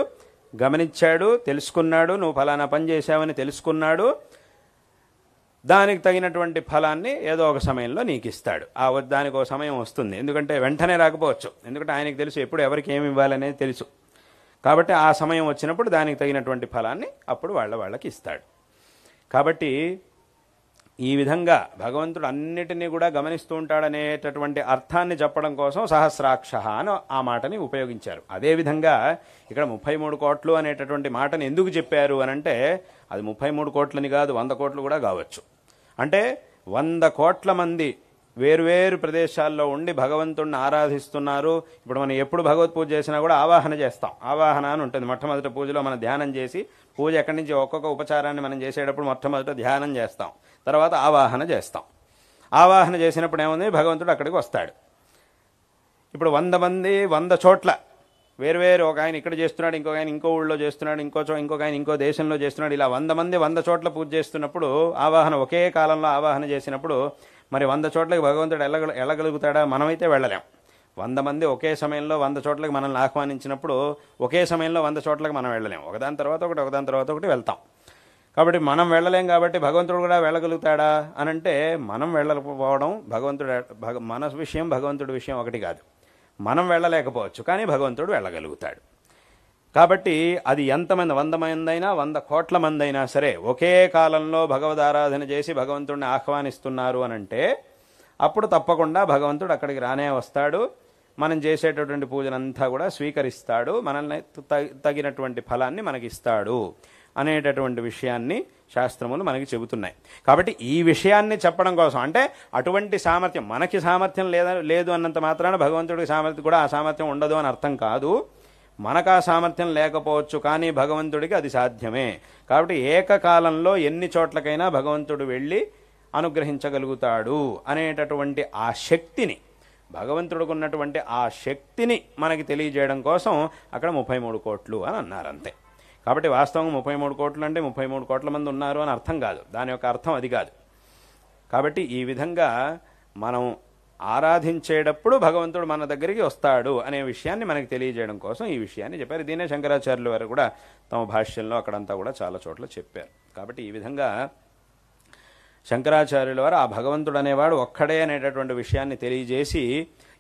గమనించాడు, తెలుసుకున్నాడు, నువ్వు ఫలానా పని చేశావని తెలుసుకున్నాడు, దానికి తగినటువంటి ఫలాన్ని ఏదో ఒక సమయంలో నీకు ఇస్తాడు. దానికి ఒక సమయం వస్తుంది, ఎందుకంటే వెంటనే రాకపోవచ్చు, ఎందుకంటే ఆయనకు తెలుసు ఎప్పుడు ఎవరికి ఏమి ఇవ్వాలనేది తెలుసు. కాబట్టి ఆ సమయం వచ్చినప్పుడు దానికి తగినటువంటి ఫలాన్ని అప్పుడు వాళ్ళకి ఇస్తాడు. కాబట్టి ఈ విధంగా భగవంతుడు అన్నిటినీ కూడా గమనిస్తూ ఉంటాడనేటటువంటి అర్థాన్ని చెప్పడం కోసం సహస్రాక్ష అని ఆ మాటని ఉపయోగించారు. అదేవిధంగా ఇక్కడ 33 కోట్లు అనేటటువంటి మాటని ఎందుకు చెప్పారు అని అంటే అది 33 కోట్లని కాదు, 100 కోట్లు కూడా కావచ్చు. అంటే 100 కోట్ల మంది వేరువేరు ప్రదేశాల్లో ఉండి భగవంతుడిని ఆరాధిస్తున్నారు. ఇప్పుడు మనం ఎప్పుడు భగవత్ పూజ చేసినా కూడా ఆవాహన చేస్తాం. ఆవాహన అని ఉంటుంది. మొట్టమొదటి పూజలో మనం ధ్యానం చేసి, పూజ ఎక్కడి నుంచి ఒక్కొక్క ఉపచారాన్ని మనం చేసేటప్పుడు మొట్టమొదట ధ్యానం చేస్తాం, తర్వాత ఆవాహన చేస్తాం. ఆవాహన చేసినప్పుడు ఏముంది, భగవంతుడు అక్కడికి వస్తాడు. ఇప్పుడు 100 మంది 100 చోట్ల వేరువేరు, ఒక ఆయన ఇక్కడ చేస్తున్నాడు, ఇంకొక ఆయన ఇంకో ఊళ్ళో చేస్తున్నాడు, ఇంకొక ఆయన ఇంకో దేశంలో చేస్తున్నాడు, ఇలా 100 మంది 100 చోట్ల పూజ చేస్తున్నప్పుడు ఆవాహన ఒకే కాలంలో ఆవాహన చేసినప్పుడు మరి 100 చోట్లకి భగవంతుడు వెళ్ళగలుగుతాడా? మనమైతే వెళ్ళలేం. 100 మంది ఒకే సమయంలో 100 చోట్లకి మనల్ని ఆహ్వానించినప్పుడు ఒకే సమయంలో 100 చోట్లకి మనం వెళ్ళలేం. ఒకదాని తర్వాత ఒకటి వెళ్తాం. కాబట్టి మనం వెళ్ళలేం. కాబట్టి భగవంతుడు కూడా వెళ్ళగలుగుతాడా అని అంటే మనం వెళ్ళకపోవడం మన విషయం, భగవంతుడి విషయం ఒకటి కాదు. మనం వెళ్ళలేకపోవచ్చు, కానీ భగవంతుడు వెళ్ళగలుగుతాడు. కాబట్టి అది ఎంతమంది, 100 మంది అయినా 100 కోట్ల మంది అయినా సరే ఒకే కాలంలో భగవదారాధన చేసి భగవంతుడిని ఆహ్వానిస్తున్నారు అనంటే అప్పుడు తప్పకుండా భగవంతుడు అక్కడికి రానే వస్తాడు. మనం చేసేటటువంటి పూజనంతా కూడా స్వీకరిస్తాడు, మనల్ని తగినటువంటి ఫలాన్ని మనకిస్తాడు అనేటటువంటి విషయాన్ని శాస్త్రములు మనకి చెబుతున్నాయి. కాబట్టి ఈ విషయాన్ని చెప్పడం కోసం, అంటే అటువంటి సామర్థ్యం మనకి సామర్థ్యం లేదు అన్నంత మాత్రాన భగవంతుడికి సామర్థ్యం కూడా ఆ సామర్థ్యం ఉండదు అని అర్థం కాదు. మనకు ఆ సామర్థ్యం లేకపోవచ్చు, కానీ భగవంతుడికి అది సాధ్యమే. కాబట్టి ఏకకాలంలో ఎన్ని చోట్లకైనా భగవంతుడు వెళ్ళి అనుగ్రహించగలుగుతాడు అనేటటువంటి ఆ శక్తిని, భగవంతుడికి ఉన్నటువంటి ఆ శక్తిని మనకి తెలియజేయడం కోసం అక్కడ 33 కోట్లు అని అన్నారు, అంతే. కాబట్టి వాస్తవంగా 33 కోట్లు అంటే 33 కోట్ల మంది ఉన్నారు అని అర్థం కాదు, దాని యొక్క అర్థం అది కాదు. కాబట్టి ఈ విధంగా మనం ఆరాధించేటప్పుడు భగవంతుడు మన దగ్గరికి వస్తాడు అనే విషయాన్ని మనకి తెలియజేయడం కోసం ఈ విషయాన్ని చెప్పారు. దీనే శంకరాచార్యుల వారు కూడా తమ భాష్యంలో అక్కడంతా కూడా చాలా చోట్ల చెప్పారు. కాబట్టి ఈ విధంగా శంకరాచార్యుల వారు ఆ భగవంతుడు అనేవాడు ఒక్కడే అనేటటువంటి విషయాన్ని తెలియజేసి,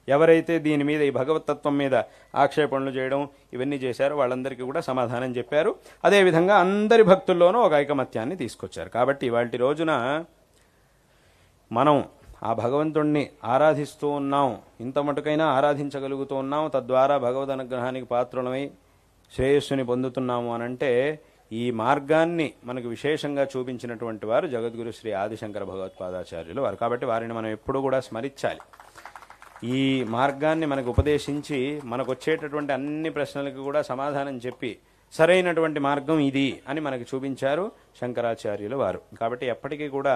ఎవరైతే దీని మీద ఈ భగవతత్వం మీద ఆక్షేపణలు చేయడం ఇవన్నీ చేశారో వాళ్ళందరికీ కూడా సమాధానం చెప్పారు. అదేవిధంగా అందరి భక్తుల్లోనూ ఒక ఐకమత్యాన్ని తీసుకొచ్చారు. కాబట్టి ఇవాల్టి రోజున మనం ఆ భగవంతుణ్ణి ఆరాధిస్తూ ఉన్నాం, ఇంత మటుకైనా ఆరాధించగలుగుతూ ఉన్నాం, తద్వారా భగవద్ అనుగ్రహానికి పాత్రులమై శ్రేయస్సుని పొందుతున్నాము అనంటే ఈ మార్గాన్ని మనకు విశేషంగా చూపించినటువంటి వారు జగద్గురు శ్రీ ఆదిశంకర భగవత్పాదాచార్యులు వారు. కాబట్టి వారిని మనం ఎప్పుడు కూడా స్మరించాలి. ఈ మార్గాన్ని మనకు ఉపదేశించి మనకు వచ్చేటటువంటి అన్ని ప్రశ్నలకు కూడా సమాధానం చెప్పి సరైనటువంటి మార్గం ఇది అని మనకు చూపించారు శంకరాచార్యులు వారు. కాబట్టి ఎప్పటికీ కూడా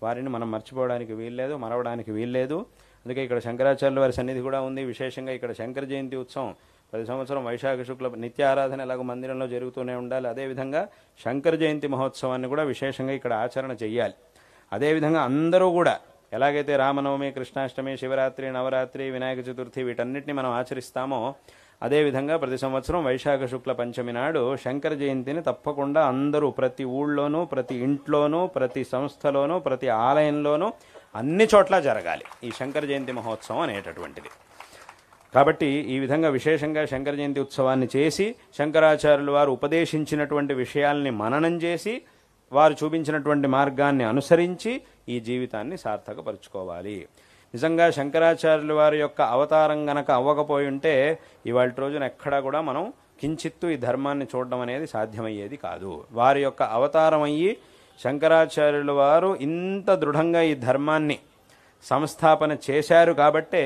వారిని మనం మర్చిపోవడానికి వీల్లేదు, మరవడానికి వీల్లేదు. అందుకే ఇక్కడ శంకరాచార్యుల వారి సన్నిధి కూడా ఉంది. విశేషంగా ఇక్కడ శంకర జయంతి ఉత్సవం ప్రతి సంవత్సరం వైశాఖ శుక్ల నిత్య ఆరాధన ఎలాగో మందిరంలో జరుగుతూనే ఉండాలి. అదేవిధంగా శంకర జయంతి మహోత్సవాన్ని కూడా విశేషంగా ఇక్కడ ఆచరణ చెయ్యాలి. అదేవిధంగా అందరూ కూడా ఎలాగైతే రామనవమి, కృష్ణాష్టమి, శివరాత్రి, నవరాత్రి, వినాయక చతుర్థి వీటన్నిటిని మనం ఆచరిస్తామో అదేవిధంగా ప్రతి సంవత్సరం వైశాఖ శుక్ల పంచమి నాడు శంకర జయంతిని తప్పకుండా అందరూ ప్రతి ఊళ్ళోనూ, ప్రతి ఇంట్లోనూ, ప్రతి సంస్థలోనూ, ప్రతి ఆలయంలోనూ అన్ని చోట్ల జరగాలి ఈ శంకర జయంతి మహోత్సవం అనేటటువంటిది. కాబట్టి ఈ విధంగా విశేషంగా శంకర జయంతి ఉత్సవాన్ని చేసి శంకరాచార్యులు వారు ఉపదేశించినటువంటి విషయాల్ని మననం చేసి వారు చూపించినటువంటి మార్గాన్ని అనుసరించి ఈ జీవితాన్ని సార్థకపరుచుకోవాలి. నిజంగా శంకరాచార్యుల వారి యొక్క అవతారం గనక అవ్వకపోయి ఉంటే ఇవాళ రోజున ఎక్కడా కూడా మనం కించిత్తు ఈ ధర్మాన్ని చూడడం అనేది సాధ్యమయ్యేది కాదు. వారి యొక్క అవతారం అయ్యి శంకరాచార్యుల వారు ఇంత దృఢంగా ఈ ధర్మాన్ని సంస్థాపన చేశారు కాబట్టే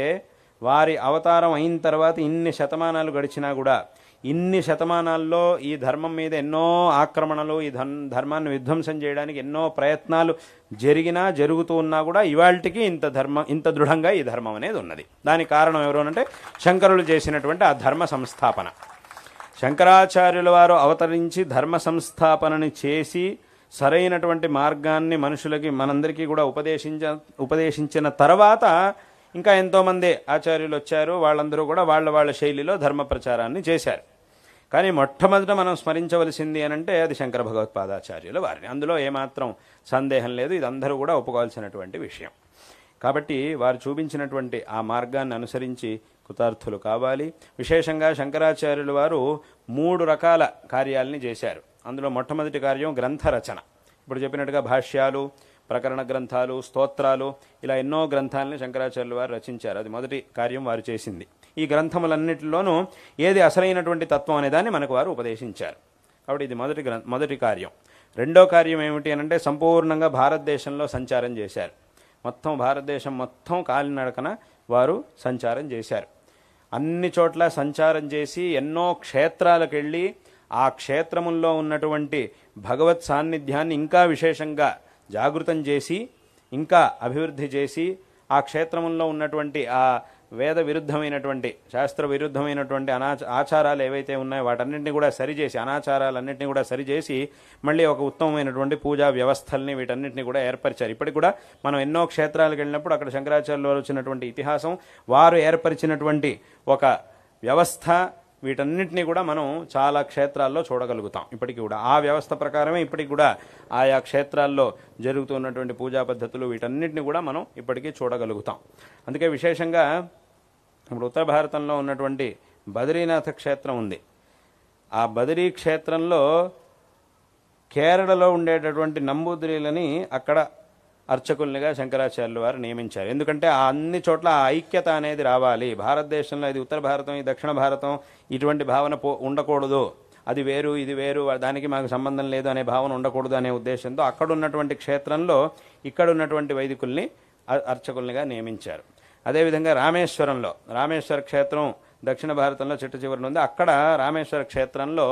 వారి అవతారం అయిన తర్వాత ఇన్ని శతమానాలు గడిచినా కూడా ఇన్ని శతమానాల్లో ఈ ధర్మం మీద ఎన్నో ఆక్రమణలు, ఈ ధర్మాన్ని విధ్వంసం చేయడానికి ఎన్నో ప్రయత్నాలు జరిగినా జరుగుతూ ఉన్నా కూడా ఇవాళకి ఇంత దృఢంగా ఈ ధర్మం అనేది ఉన్నది. దానికి కారణం ఎవరు అంటే శంకరులు చేసినటువంటి ఆ ధర్మ సంస్థాపన. శంకరాచార్యుల వారు అవతరించి ధర్మ సంస్థాపనని చేసి సరైనటువంటి మార్గాన్ని మనుషులకి మనందరికీ కూడా ఉపదేశించిన తర్వాత ఇంకా ఎంతోమంది ఆచార్యులు వచ్చారు. వాళ్ళందరూ కూడా వాళ్ళ శైలిలో ధర్మ ప్రచారాన్ని చేశారు. కానీ మొట్టమొదట మనం స్మరించవలసింది అనంటే అది శంకర భగవత్పాదాచార్యుల వారిని. అందులో ఏమాత్రం సందేహం లేదు. ఇది అందరూ కూడా ఒప్పుకోవాల్సినటువంటి విషయం. కాబట్టి వారు చూపించినటువంటి ఆ మార్గాన్ని అనుసరించి కృతార్థులు కావాలి. విశేషంగా శంకరాచార్యుల వారు 3 రకాల కార్యాలని చేశారు. అందులో మొట్టమొదటి కార్యం గ్రంథ రచన. ఇప్పుడు చెప్పినట్టుగా భాష్యాలు, ప్రకరణ గ్రంథాలు, స్తోత్రాలు, ఇలా ఎన్నో గ్రంథాలని శంకరాచార్యుల వారు రచించారు. అది మొదటి కార్యం వారు చేసింది. ఈ గ్రంథములన్నిటిలోనూ ఏది అసలైనటువంటి తత్వం అనే దాన్ని మనకు వారు ఉపదేశించారు. కాబట్టి ఇది మొదటి కార్యం. రెండో కార్యం ఏమిటి అనంటే సంపూర్ణంగా భారతదేశంలో సంచారం చేశారు. మొత్తం భారతదేశం మొత్తం కాలినడకన వారు సంచారం చేశారు. అన్ని చోట్ల సంచారం చేసి ఎన్నో క్షేత్రాలకు వెళ్ళి ఆ క్షేత్రముల్లో ఉన్నటువంటి భగవత్ సాన్నిధ్యాన్ని ఇంకా విశేషంగా జాగృతం చేసి, ఇంకా అభివృద్ధి చేసి, ఆ క్షేత్రముల్లో ఉన్నటువంటి ఆ వేద విరుద్ధమైనటువంటి, శాస్త్ర విరుద్ధమైనటువంటి ఆచారాలు ఏవైతే ఉన్నాయో వాటన్నింటినీ కూడా సరిచేసి, అనాచారాలన్నింటినీ కూడా సరిచేసి మళ్ళీ ఒక ఉత్తమమైనటువంటి పూజా వ్యవస్థల్ని వీటన్నింటినీ కూడా ఏర్పరిచారు. ఇప్పటికి కూడా మనం ఎన్నో క్షేత్రాలకు వెళ్ళినప్పుడు అక్కడ శంకరాచార్యుల వారు వచ్చినటువంటి ఇతిహాసం, వారు ఏర్పరిచినటువంటి ఒక వ్యవస్థ, వీటన్నిటినీ కూడా మనం చాలా క్షేత్రాల్లో చూడగలుగుతాం. ఇప్పటికీ కూడా ఆ వ్యవస్థ ప్రకారమే ఇప్పటికి కూడా ఆయా క్షేత్రాల్లో జరుగుతున్నటువంటి పూజా పద్ధతులు వీటన్నిటిని కూడా మనం ఇప్పటికీ చూడగలుగుతాం. అందుకే విశేషంగా ఇప్పుడు ఉత్తర భారతంలో ఉన్నటువంటి బద్రీనాథ క్షేత్రం ఉంది. ఆ బద్రీ క్షేత్రంలో కేరళలో ఉండేటటువంటి నంబూద్రీలని అక్కడ అర్చకుల్నిగా శంకరాచార్యుల వారు నియమించారు. ఎందుకంటే ఆ అన్ని చోట్ల ఆ ఐక్యత అనేది రావాలి. భారతదేశంలో ఇది ఉత్తర భారతం, ఈ దక్షిణ భారతం, ఇటువంటి భావన ఉండకూడదు. అది వేరు, ఇది వేరు, దానికి మాకు సంబంధం లేదు అనే భావన ఉండకూడదు అనే ఉద్దేశంతో అక్కడ ఉన్నటువంటి క్షేత్రంలో ఇక్కడ ఉన్నటువంటి వైదికుల్ని అర్చకుల్నిగా నియమించారు. అదేవిధంగా రామేశ్వర క్షేత్రం దక్షిణ భారతంలో చిట్ట చివరిన ఉంది. అక్కడ రామేశ్వర క్షేత్రంలో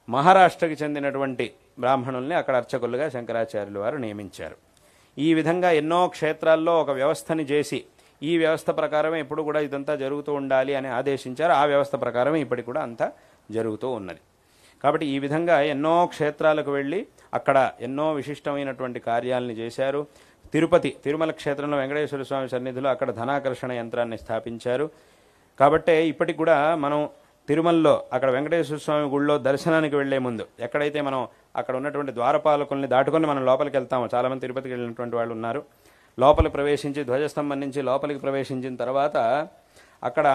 మహారాష్ట్రకి చెందినటువంటి బ్రాహ్మణుల్ని అక్కడ అర్చకులుగా శంకరాచార్యుల వారు నియమించారు. ఈ విధంగా ఎన్నో క్షేత్రాల్లో ఒక వ్యవస్థని చేసి ఈ వ్యవస్థ ప్రకారమే ఇప్పుడు కూడా ఇదంతా జరుగుతూ ఉండాలి అని ఆదేశించారు. ఆ వ్యవస్థ ప్రకారమే ఇప్పటికి కూడా అంతా జరుగుతూ ఉన్నది. కాబట్టి ఈ విధంగా ఎన్నో క్షేత్రాలకు వెళ్ళి అక్కడ ఎన్నో విశిష్టమైనటువంటి కార్యాలని చేశారు. తిరుమల క్షేత్రంలో వెంకటేశ్వర స్వామి సన్నిధిలో అక్కడ ధనాకర్షణ యంత్రాన్ని స్థాపించారు. కాబట్టే ఇప్పటికి కూడా మనం తిరుమలలో అక్కడ వెంకటేశ్వర స్వామి గుళ్ళో దర్శనానికి వెళ్లే ముందు ఎక్కడైతే మనం అక్కడ ఉన్నటువంటి ద్వారపాలకుల్ని దాటుకొని మనం లోపలికి వెళ్తాము. చాలామంది తిరుపతికి వెళ్ళినటువంటి వాళ్ళు ఉన్నారు. లోపలికి ప్రవేశించి ధ్వజస్తంభం నుంచి లోపలికి ప్రవేశించిన తర్వాత అక్కడ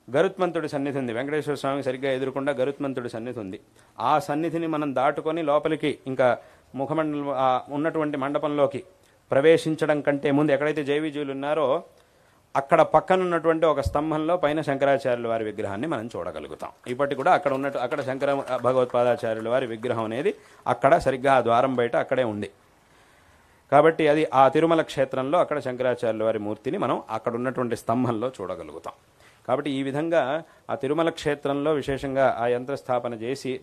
గరుత్మంతుడి సన్నిధి ఉంది. వెంకటేశ్వర స్వామికి సరిగ్గా ఎదురుకుండా గరుత్మంతుడి సన్నిధి ఉంది. ఆ సన్నిధిని మనం దాటుకొని లోపలికి ఇంకా ముఖమండలం ఉన్నటువంటి మండపంలోకి ప్రవేశించడం కంటే ముందు ఎక్కడైతే జైవిజయులు ఉన్నారో అక్కడ పక్కనున్నటువంటి ఒక స్తంభంలో పైన శంకరాచార్యుల వారి విగ్రహాన్ని మనం చూడగలుగుతాం. ఇప్పటికి కూడా అక్కడ శంకర భగవత్పాదాచార్యుల వారి విగ్రహం అనేది అక్కడ సరిగ్గా ఆ ద్వారం బయట అక్కడే ఉంది. కాబట్టి అది ఆ తిరుమల క్షేత్రంలో అక్కడ శంకరాచార్యుల వారి మూర్తిని మనం అక్కడ ఉన్నటువంటి స్తంభంలో చూడగలుగుతాం. కాబట్టి ఈ విధంగా ఆ తిరుమల క్షేత్రంలో విశేషంగా ఆ యంత్రస్థాపన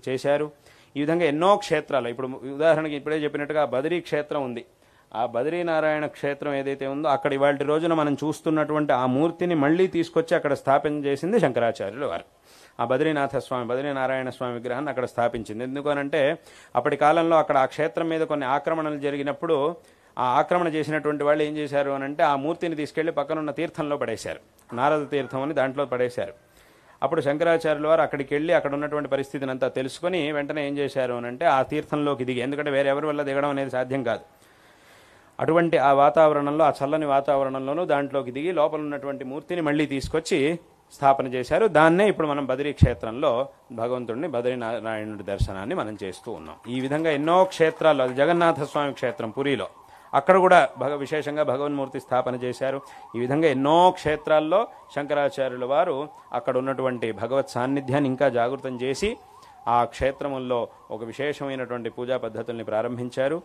చేశారు. ఈ విధంగా ఎన్నో క్షేత్రాలు, ఇప్పుడు ఉదాహరణకి ఇప్పుడే చెప్పినట్టుగా బదరీ క్షేత్రం ఉంది. ఆ బద్రీనారాయణ క్షేత్రం ఏదైతే ఉందో అక్కడ ఇవాళ రోజున మనం చూస్తున్నటువంటి ఆ మూర్తిని మళ్ళీ తీసుకొచ్చి అక్కడ స్థాపన చేసింది శంకరాచార్యుల వారు. ఆ బద్రీనారాయణ స్వామి విగ్రహాన్ని అక్కడ స్థాపించింది. ఎందుకనంటే అప్పటి కాలంలో అక్కడ ఆ క్షేత్రం మీద కొన్ని ఆక్రమణలు జరిగినప్పుడు ఆ ఆక్రమణ చేసినటువంటి వాళ్ళు ఏం చేశారు అనంటే ఆ మూర్తిని తీసుకెళ్లి పక్కనున్న తీర్థంలో పడేశారు. నారద తీర్థం అని దాంట్లో పడేశారు. అప్పుడు శంకరాచార్యుల వారు అక్కడికి వెళ్ళి అక్కడ ఉన్నటువంటి పరిస్థితిని అంతా తెలుసుకొని వెంటనే ఏం చేశారు అనంటే ఆ తీర్థంలోకి దిగి, ఎందుకంటే వేరెవరి వల్ల దిగడం అనేది సాధ్యం కాదు, అటువంటి ఆ వాతావరణంలో, ఆ చల్లని వాతావరణంలోనూ దాంట్లోకి దిగి లోపల ఉన్నటువంటి మూర్తిని మళ్ళీ తీసుకొచ్చి స్థాపన చేశారు. దాన్నే ఇప్పుడు మనం బదరీ క్షేత్రంలో భగవంతుడిని బద్రీనారాయణుడి దర్శనాన్ని మనం చేస్తూ ఉన్నాం. ఈ విధంగా ఎన్నో క్షేత్రాల్లో, అది జగన్నాథ స్వామి క్షేత్రం పురిలో, అక్కడ కూడా విశేషంగా భగవన్మూర్తి స్థాపన చేశారు. ఈ విధంగా ఎన్నో క్షేత్రాల్లో శంకరాచార్యుల వారు అక్కడ ఉన్నటువంటి భగవత్ సాన్నిధ్యాన్ని ఇంకా జాగృతం చేసి ఆ క్షేత్రముల్లో ఒక విశేషమైనటువంటి పూజా పద్ధతుల్ని ప్రారంభించారు,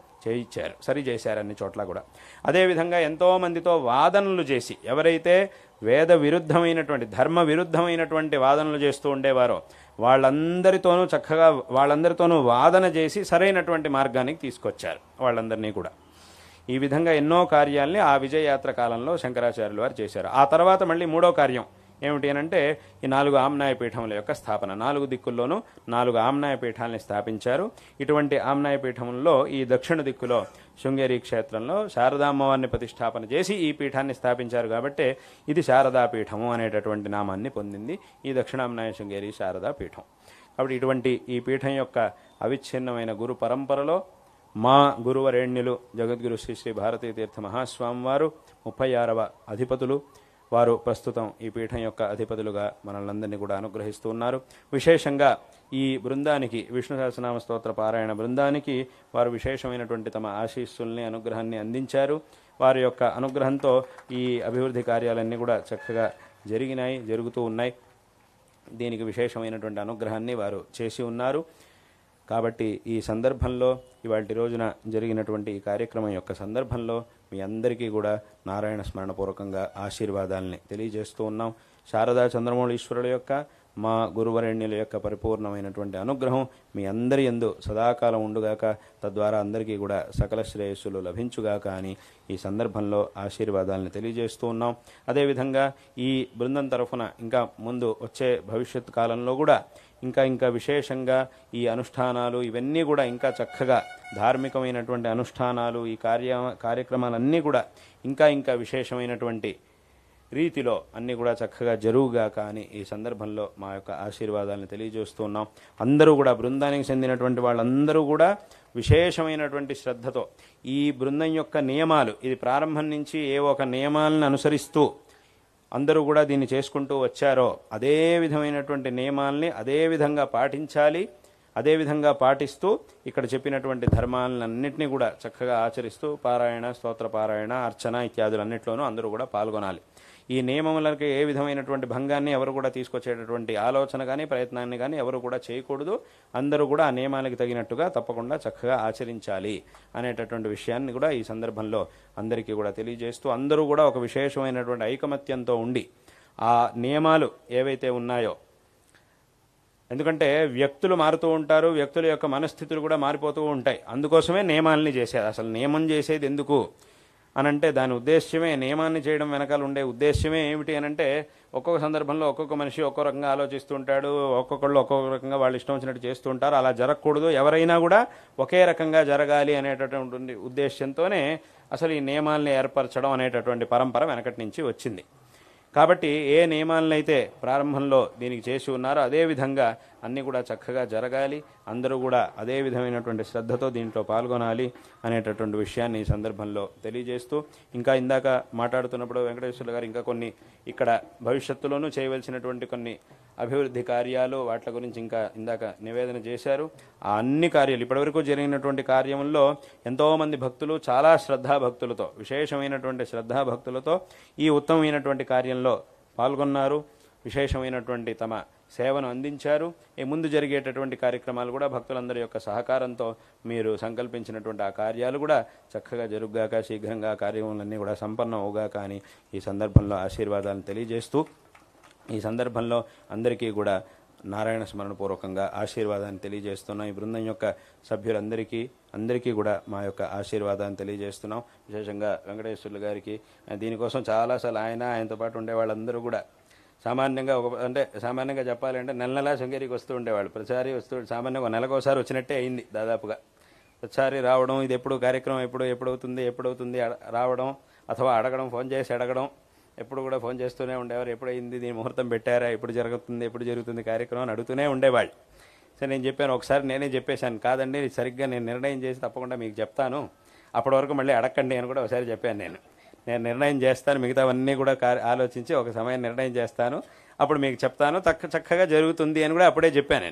సరి చేశారు అన్ని చోట్ల కూడా. అదేవిధంగా ఎంతోమందితో వాదనలు చేసి, ఎవరైతే వేద విరుద్ధమైనటువంటి ధర్మ విరుద్ధమైనటువంటి వాదనలు చేస్తూ ఉండేవారో వాళ్ళందరితోనూ చక్కగా వాళ్ళందరితోనూ వాదన చేసి సరైనటువంటి మార్గానికి తీసుకొచ్చారు వాళ్ళందరినీ కూడా. ఈ విధంగా ఎన్నో కార్యాల్ని ఆ విజయయాత్ర కాలంలో శంకరాచార్యులు వారు చేశారు. ఆ తర్వాత మళ్ళీ మూడో కార్యం ఏమిటి అనంటే ఈ 4 ఆమ్నాయ పీఠముల యొక్క స్థాపన. 4 దిక్కుల్లోనూ 4 ఆమ్నాయ పీఠాలని స్థాపించారు. ఇటువంటి ఆమ్నాయ పీఠముల్లో ఈ దక్షిణ దిక్కులో శృంగేరి క్షేత్రంలో శారదామ్మవారిని ప్రతిష్టాపన చేసి ఈ పీఠాన్ని స్థాపించారు కాబట్టి ఇది శారదా పీఠము అనేటటువంటి నామాన్ని పొందింది ఈ దక్షిణామ్నాయ శృంగేరి శారదా పీఠం. కాబట్టి ఇటువంటి ఈ పీఠం యొక్క అవిచ్ఛిన్నమైన గురు పరంపరలో మా గురువరేణ్యులు జగద్గురు శ్రీ శ్రీ భారతీ తీర్థ మహాస్వామి వారు 36వ అధిపతులు. వారు ప్రస్తుతం ఈ పీఠం యొక్క అధిపతులుగా మనల్నందరినీ కూడా అనుగ్రహిస్తూ ఉన్నారు. విశేషంగా ఈ బృందానికి విష్ణు సహస్రనామ స్తోత్ర పారాయణ బృందానికి వారు విశేషమైనటువంటి తమ ఆశీస్సుల్ని అనుగ్రహాన్ని అందించారు. వారి యొక్క అనుగ్రహంతో ఈ అభివృద్ధి కార్యాలన్నీ కూడా చక్కగా జరుగుతూ ఉన్నాయి. దీనికి విశేషమైనటువంటి అనుగ్రహాన్ని వారు చేసి ఉన్నారు. కాబట్టి ఈ సందర్భంలో ఇవాల్టి రోజున జరిగినటువంటి ఈ కార్యక్రమం యొక్క సందర్భంలో మీ అందరికీ కూడా నారాయణ స్మరణపూర్వకంగా ఆశీర్వాదాలని తెలియజేస్తూ ఉన్నాం. శారదా చంద్రమౌళీశ్వరుల యొక్క మా గురువరేణ్యుల యొక్క పరిపూర్ణమైనటువంటి అనుగ్రహం మీ అందరి యందు సదాకాలం ఉండుగాక, తద్వారా అందరికీ కూడా సకల శ్రేయస్సులు లభించుగాక అని ఈ సందర్భంలో ఆశీర్వాదాలను తెలియజేస్తూ ఉన్నాం. అదేవిధంగా ఈ బృందం తరఫున ఇంకా ముందు వచ్చే భవిష్యత్ కాలంలో కూడా ఇంకా విశేషంగా ఈ అనుష్ఠానాలు ఇవన్నీ కూడా ఇంకా చక్కగా ధార్మికమైనటువంటి అనుష్ఠానాలు ఈ కార్యక్రమాలన్నీ కూడా ఇంకా విశేషమైనటువంటి రీతిలో అన్నీ కూడా చక్కగా జరుగుగాక అని ఈ సందర్భంలో మా యొక్క ఆశీర్వాదాలను తెలియజేస్తూ ఉన్నాం. అందరూ కూడా బృందానికి చెందినటువంటి వాళ్ళందరూ కూడా విశేషమైనటువంటి శ్రద్ధతో ఈ బృందం యొక్క నియమాలు ఇది ప్రారంభం నుంచి ఏ ఒక నియమాలను అనుసరిస్తూ అందరూ కూడా దీన్ని చేసుకుంటూ వచ్చారో అదే విధమైనటువంటి నియమాల్ని అదే విధంగా పాటించాలి. అదేవిధంగా పాటిస్తూ ఇక్కడ చెప్పినటువంటి ధర్మాలన్నింటినీ కూడా చక్కగా ఆచరిస్తూ పారాయణ, స్తోత్ర పారాయణ, అర్చన ఇత్యాదులన్నింటిలోనూ అందరూ కూడా పాల్గొనాలి. ఈ నియమములకు ఏ విధమైనటువంటి భంగాన్ని ఎవరు కూడా తీసుకొచ్చేటటువంటి ఆలోచన కానీ ప్రయత్నాన్ని కానీ ఎవరు కూడా చేయకూడదు. అందరూ కూడా ఆ నియమాలకు తగినట్టుగా తప్పకుండా చక్కగా ఆచరించాలి అనేటటువంటి విషయాన్ని కూడా ఈ సందర్భంలో అందరికీ కూడా తెలియజేస్తూ అందరూ కూడా ఒక విశేషమైనటువంటి ఐకమత్యంతో ఉండి ఆ నియమాలు ఏవైతే ఉన్నాయో, ఎందుకంటే వ్యక్తులు మారుతూ ఉంటారు, వ్యక్తుల యొక్క మనస్థితులు కూడా మారిపోతూ ఉంటాయి. అందుకోసమే నియమాలని చేసేది. అసలు నియమం చేసేది ఎందుకు అనంటే దాని ఉద్దేశ్యమే, నియమాన్ని చేయడం వెనకాల ఉండే ఉద్దేశ్యమే ఏమిటి అనంటే ఒక్కొక్క సందర్భంలో ఒక్కొక్క మనిషి ఒక్కో రకంగా ఆలోచిస్తూ ఉంటాడు, ఒక్కొక్కళ్ళు ఒక్కొక్క రకంగా వాళ్ళు ఇష్టం వచ్చినట్టు చేస్తూ ఉంటారు. అలా జరగకూడదు, ఎవరైనా కూడా ఒకే రకంగా జరగాలి అనేటటువంటి ఉద్దేశ్యంతోనే అసలు ఈ నియమాల్ని ఏర్పరచడం అనేటటువంటి పరంపర వెనకటి నుంచి వచ్చింది. కాబట్టి ఏ నియమాలనైతే ప్రారంభంలో దీనికి చేసి ఉన్నారో అదేవిధంగా అన్నీ కూడా చక్కగా జరగాలి, అందరూ కూడా అదే విధమైనటువంటి శ్రద్ధతో దీంట్లో పాల్గొనాలి అనేటటువంటి విషయాన్ని ఈ సందర్భంలో తెలియజేస్తూ ఇంకా ఇందాక మాట్లాడుతున్నప్పుడు వెంకటేశ్వర్లు గారు ఇంకా కొన్ని ఇక్కడ భవిష్యత్తులోనూ చేయవలసినటువంటి కొన్ని అభివృద్ధి కార్యాలు వాటి గురించి ఇంకా ఇందాక నివేదన చేశారు. ఆ అన్ని కార్యాలు ఇప్పటివరకు జరిగినటువంటి కార్యముల్లో ఎంతోమంది భక్తులు చాలా శ్రద్ధాభక్తులతో విశేషమైనటువంటి శ్రద్ధాభక్తులతో ఈ ఉత్తమమైనటువంటి కార్యంలో పాల్గొన్నారు. విశేషమైనటువంటి తమ సేవను అందించారు. ఈ ముందు జరిగేటటువంటి కార్యక్రమాలు కూడా భక్తులందరి యొక్క సహకారంతో మీరు సంకల్పించినటువంటి ఆ కార్యాలు కూడా చక్కగా జరుగుగాక, శీఘ్రంగా కార్యములన్నీ కూడా సంపన్నం అవుగాక అని ఈ సందర్భంలో ఆశీర్వాదాలను తెలియజేస్తూ ఈ సందర్భంలో అందరికీ కూడా నారాయణ స్మరణపూర్వకంగా ఆశీర్వాదాన్ని తెలియజేస్తున్నాం. ఈ బృందం యొక్క సభ్యులందరికీ కూడా మా యొక్క ఆశీర్వాదాన్ని తెలియజేస్తున్నాం. విశేషంగా వెంకటేశ్వర్లు గారికి దీనికోసం చాలాసార్లు ఆయనతో పాటు ఉండే వాళ్ళందరూ కూడా సామాన్యంగా చెప్పాలంటే నెల శృంగేరికి వస్తూ ఉండేవాళ్ళు. ప్రతిసారి సామాన్యంగా నెలకోసారి వచ్చినట్టే అయింది దాదాపుగా. ప్రతిసారి రావడం, ఇది ఎప్పుడు కార్యక్రమం ఎప్పుడవుతుంది రావడం, అథవా అడగడం, ఫోన్ చేసి అడగడం, ఎప్పుడు కూడా ఫోన్ చేస్తూనే ఉండేవారు. ఎప్పుడైంది, దీని ముహూర్తం పెట్టారా, ఎప్పుడు జరుగుతుంది కార్యక్రమం అని అడుగుతూనే ఉండేవాళ్ళు. సరే నేను చెప్పాను, ఒకసారి నేనే చెప్పేశాను, కాదండి సరిగ్గా నేను నిర్ణయం చేసి తప్పకుండా మీకు చెప్తాను, అప్పటి వరకు మళ్ళీ అడగండి అని కూడా ఒకసారి చెప్పాను. నేను నిర్ణయం చేస్తాను, మిగతావన్నీ కూడా ఆలోచించి ఒక సమయం నిర్ణయం చేస్తాను, అప్పుడు మీకు చెప్తాను, చక్కగా జరుగుతుంది అని కూడా అప్పుడే చెప్పాను.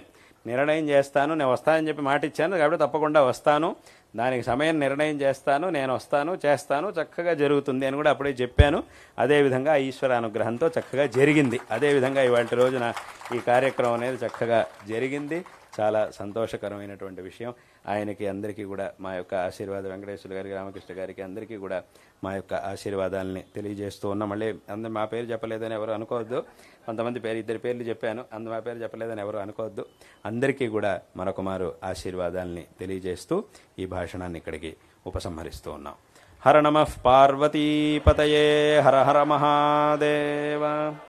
నిర్ణయం చేస్తాను, నేను వస్తానని చెప్పి మాట ఇచ్చాను కాబట్టి తప్పకుండా వస్తాను, దానికి సమయం నిర్ణయం చేస్తాను, నేను వస్తాను, చేస్తాను, చక్కగా జరుగుతుంది అని కూడా అప్పుడే చెప్పాను. అదేవిధంగా ఈశ్వర అనుగ్రహంతో చక్కగా జరిగింది. అదేవిధంగా ఇవాళ రోజున ఈ కార్యక్రమం అనేది చక్కగా జరిగింది. చాలా సంతోషకరమైనటువంటి విషయం. ఆయనకి అందరికీ కూడా మా యొక్క ఆశీర్వాదం, వెంకటేశ్వర గారికి, రామకృష్ణ గారికి అందరికీ కూడా మా యొక్క ఆశీర్వాదాలని తెలియజేస్తూ ఉన్నాం. మళ్ళీ అందరు మా పేరు చెప్పలేదని ఎవరు అనుకోవద్దు. కొంతమంది ఇద్దరి పేర్లు చెప్పాను, మా పేరు చెప్పలేదని ఎవరు అనుకోవద్దు. అందరికీ కూడా మరొకమారు ఆశీర్వాదాలని తెలియజేస్తూ ఈ భాషణాన్ని ఇక్కడికి ఉపసంహరిస్తూ ఉన్నాం. హర నమః పార్వతీపతయే, హర హర మహాదేవ.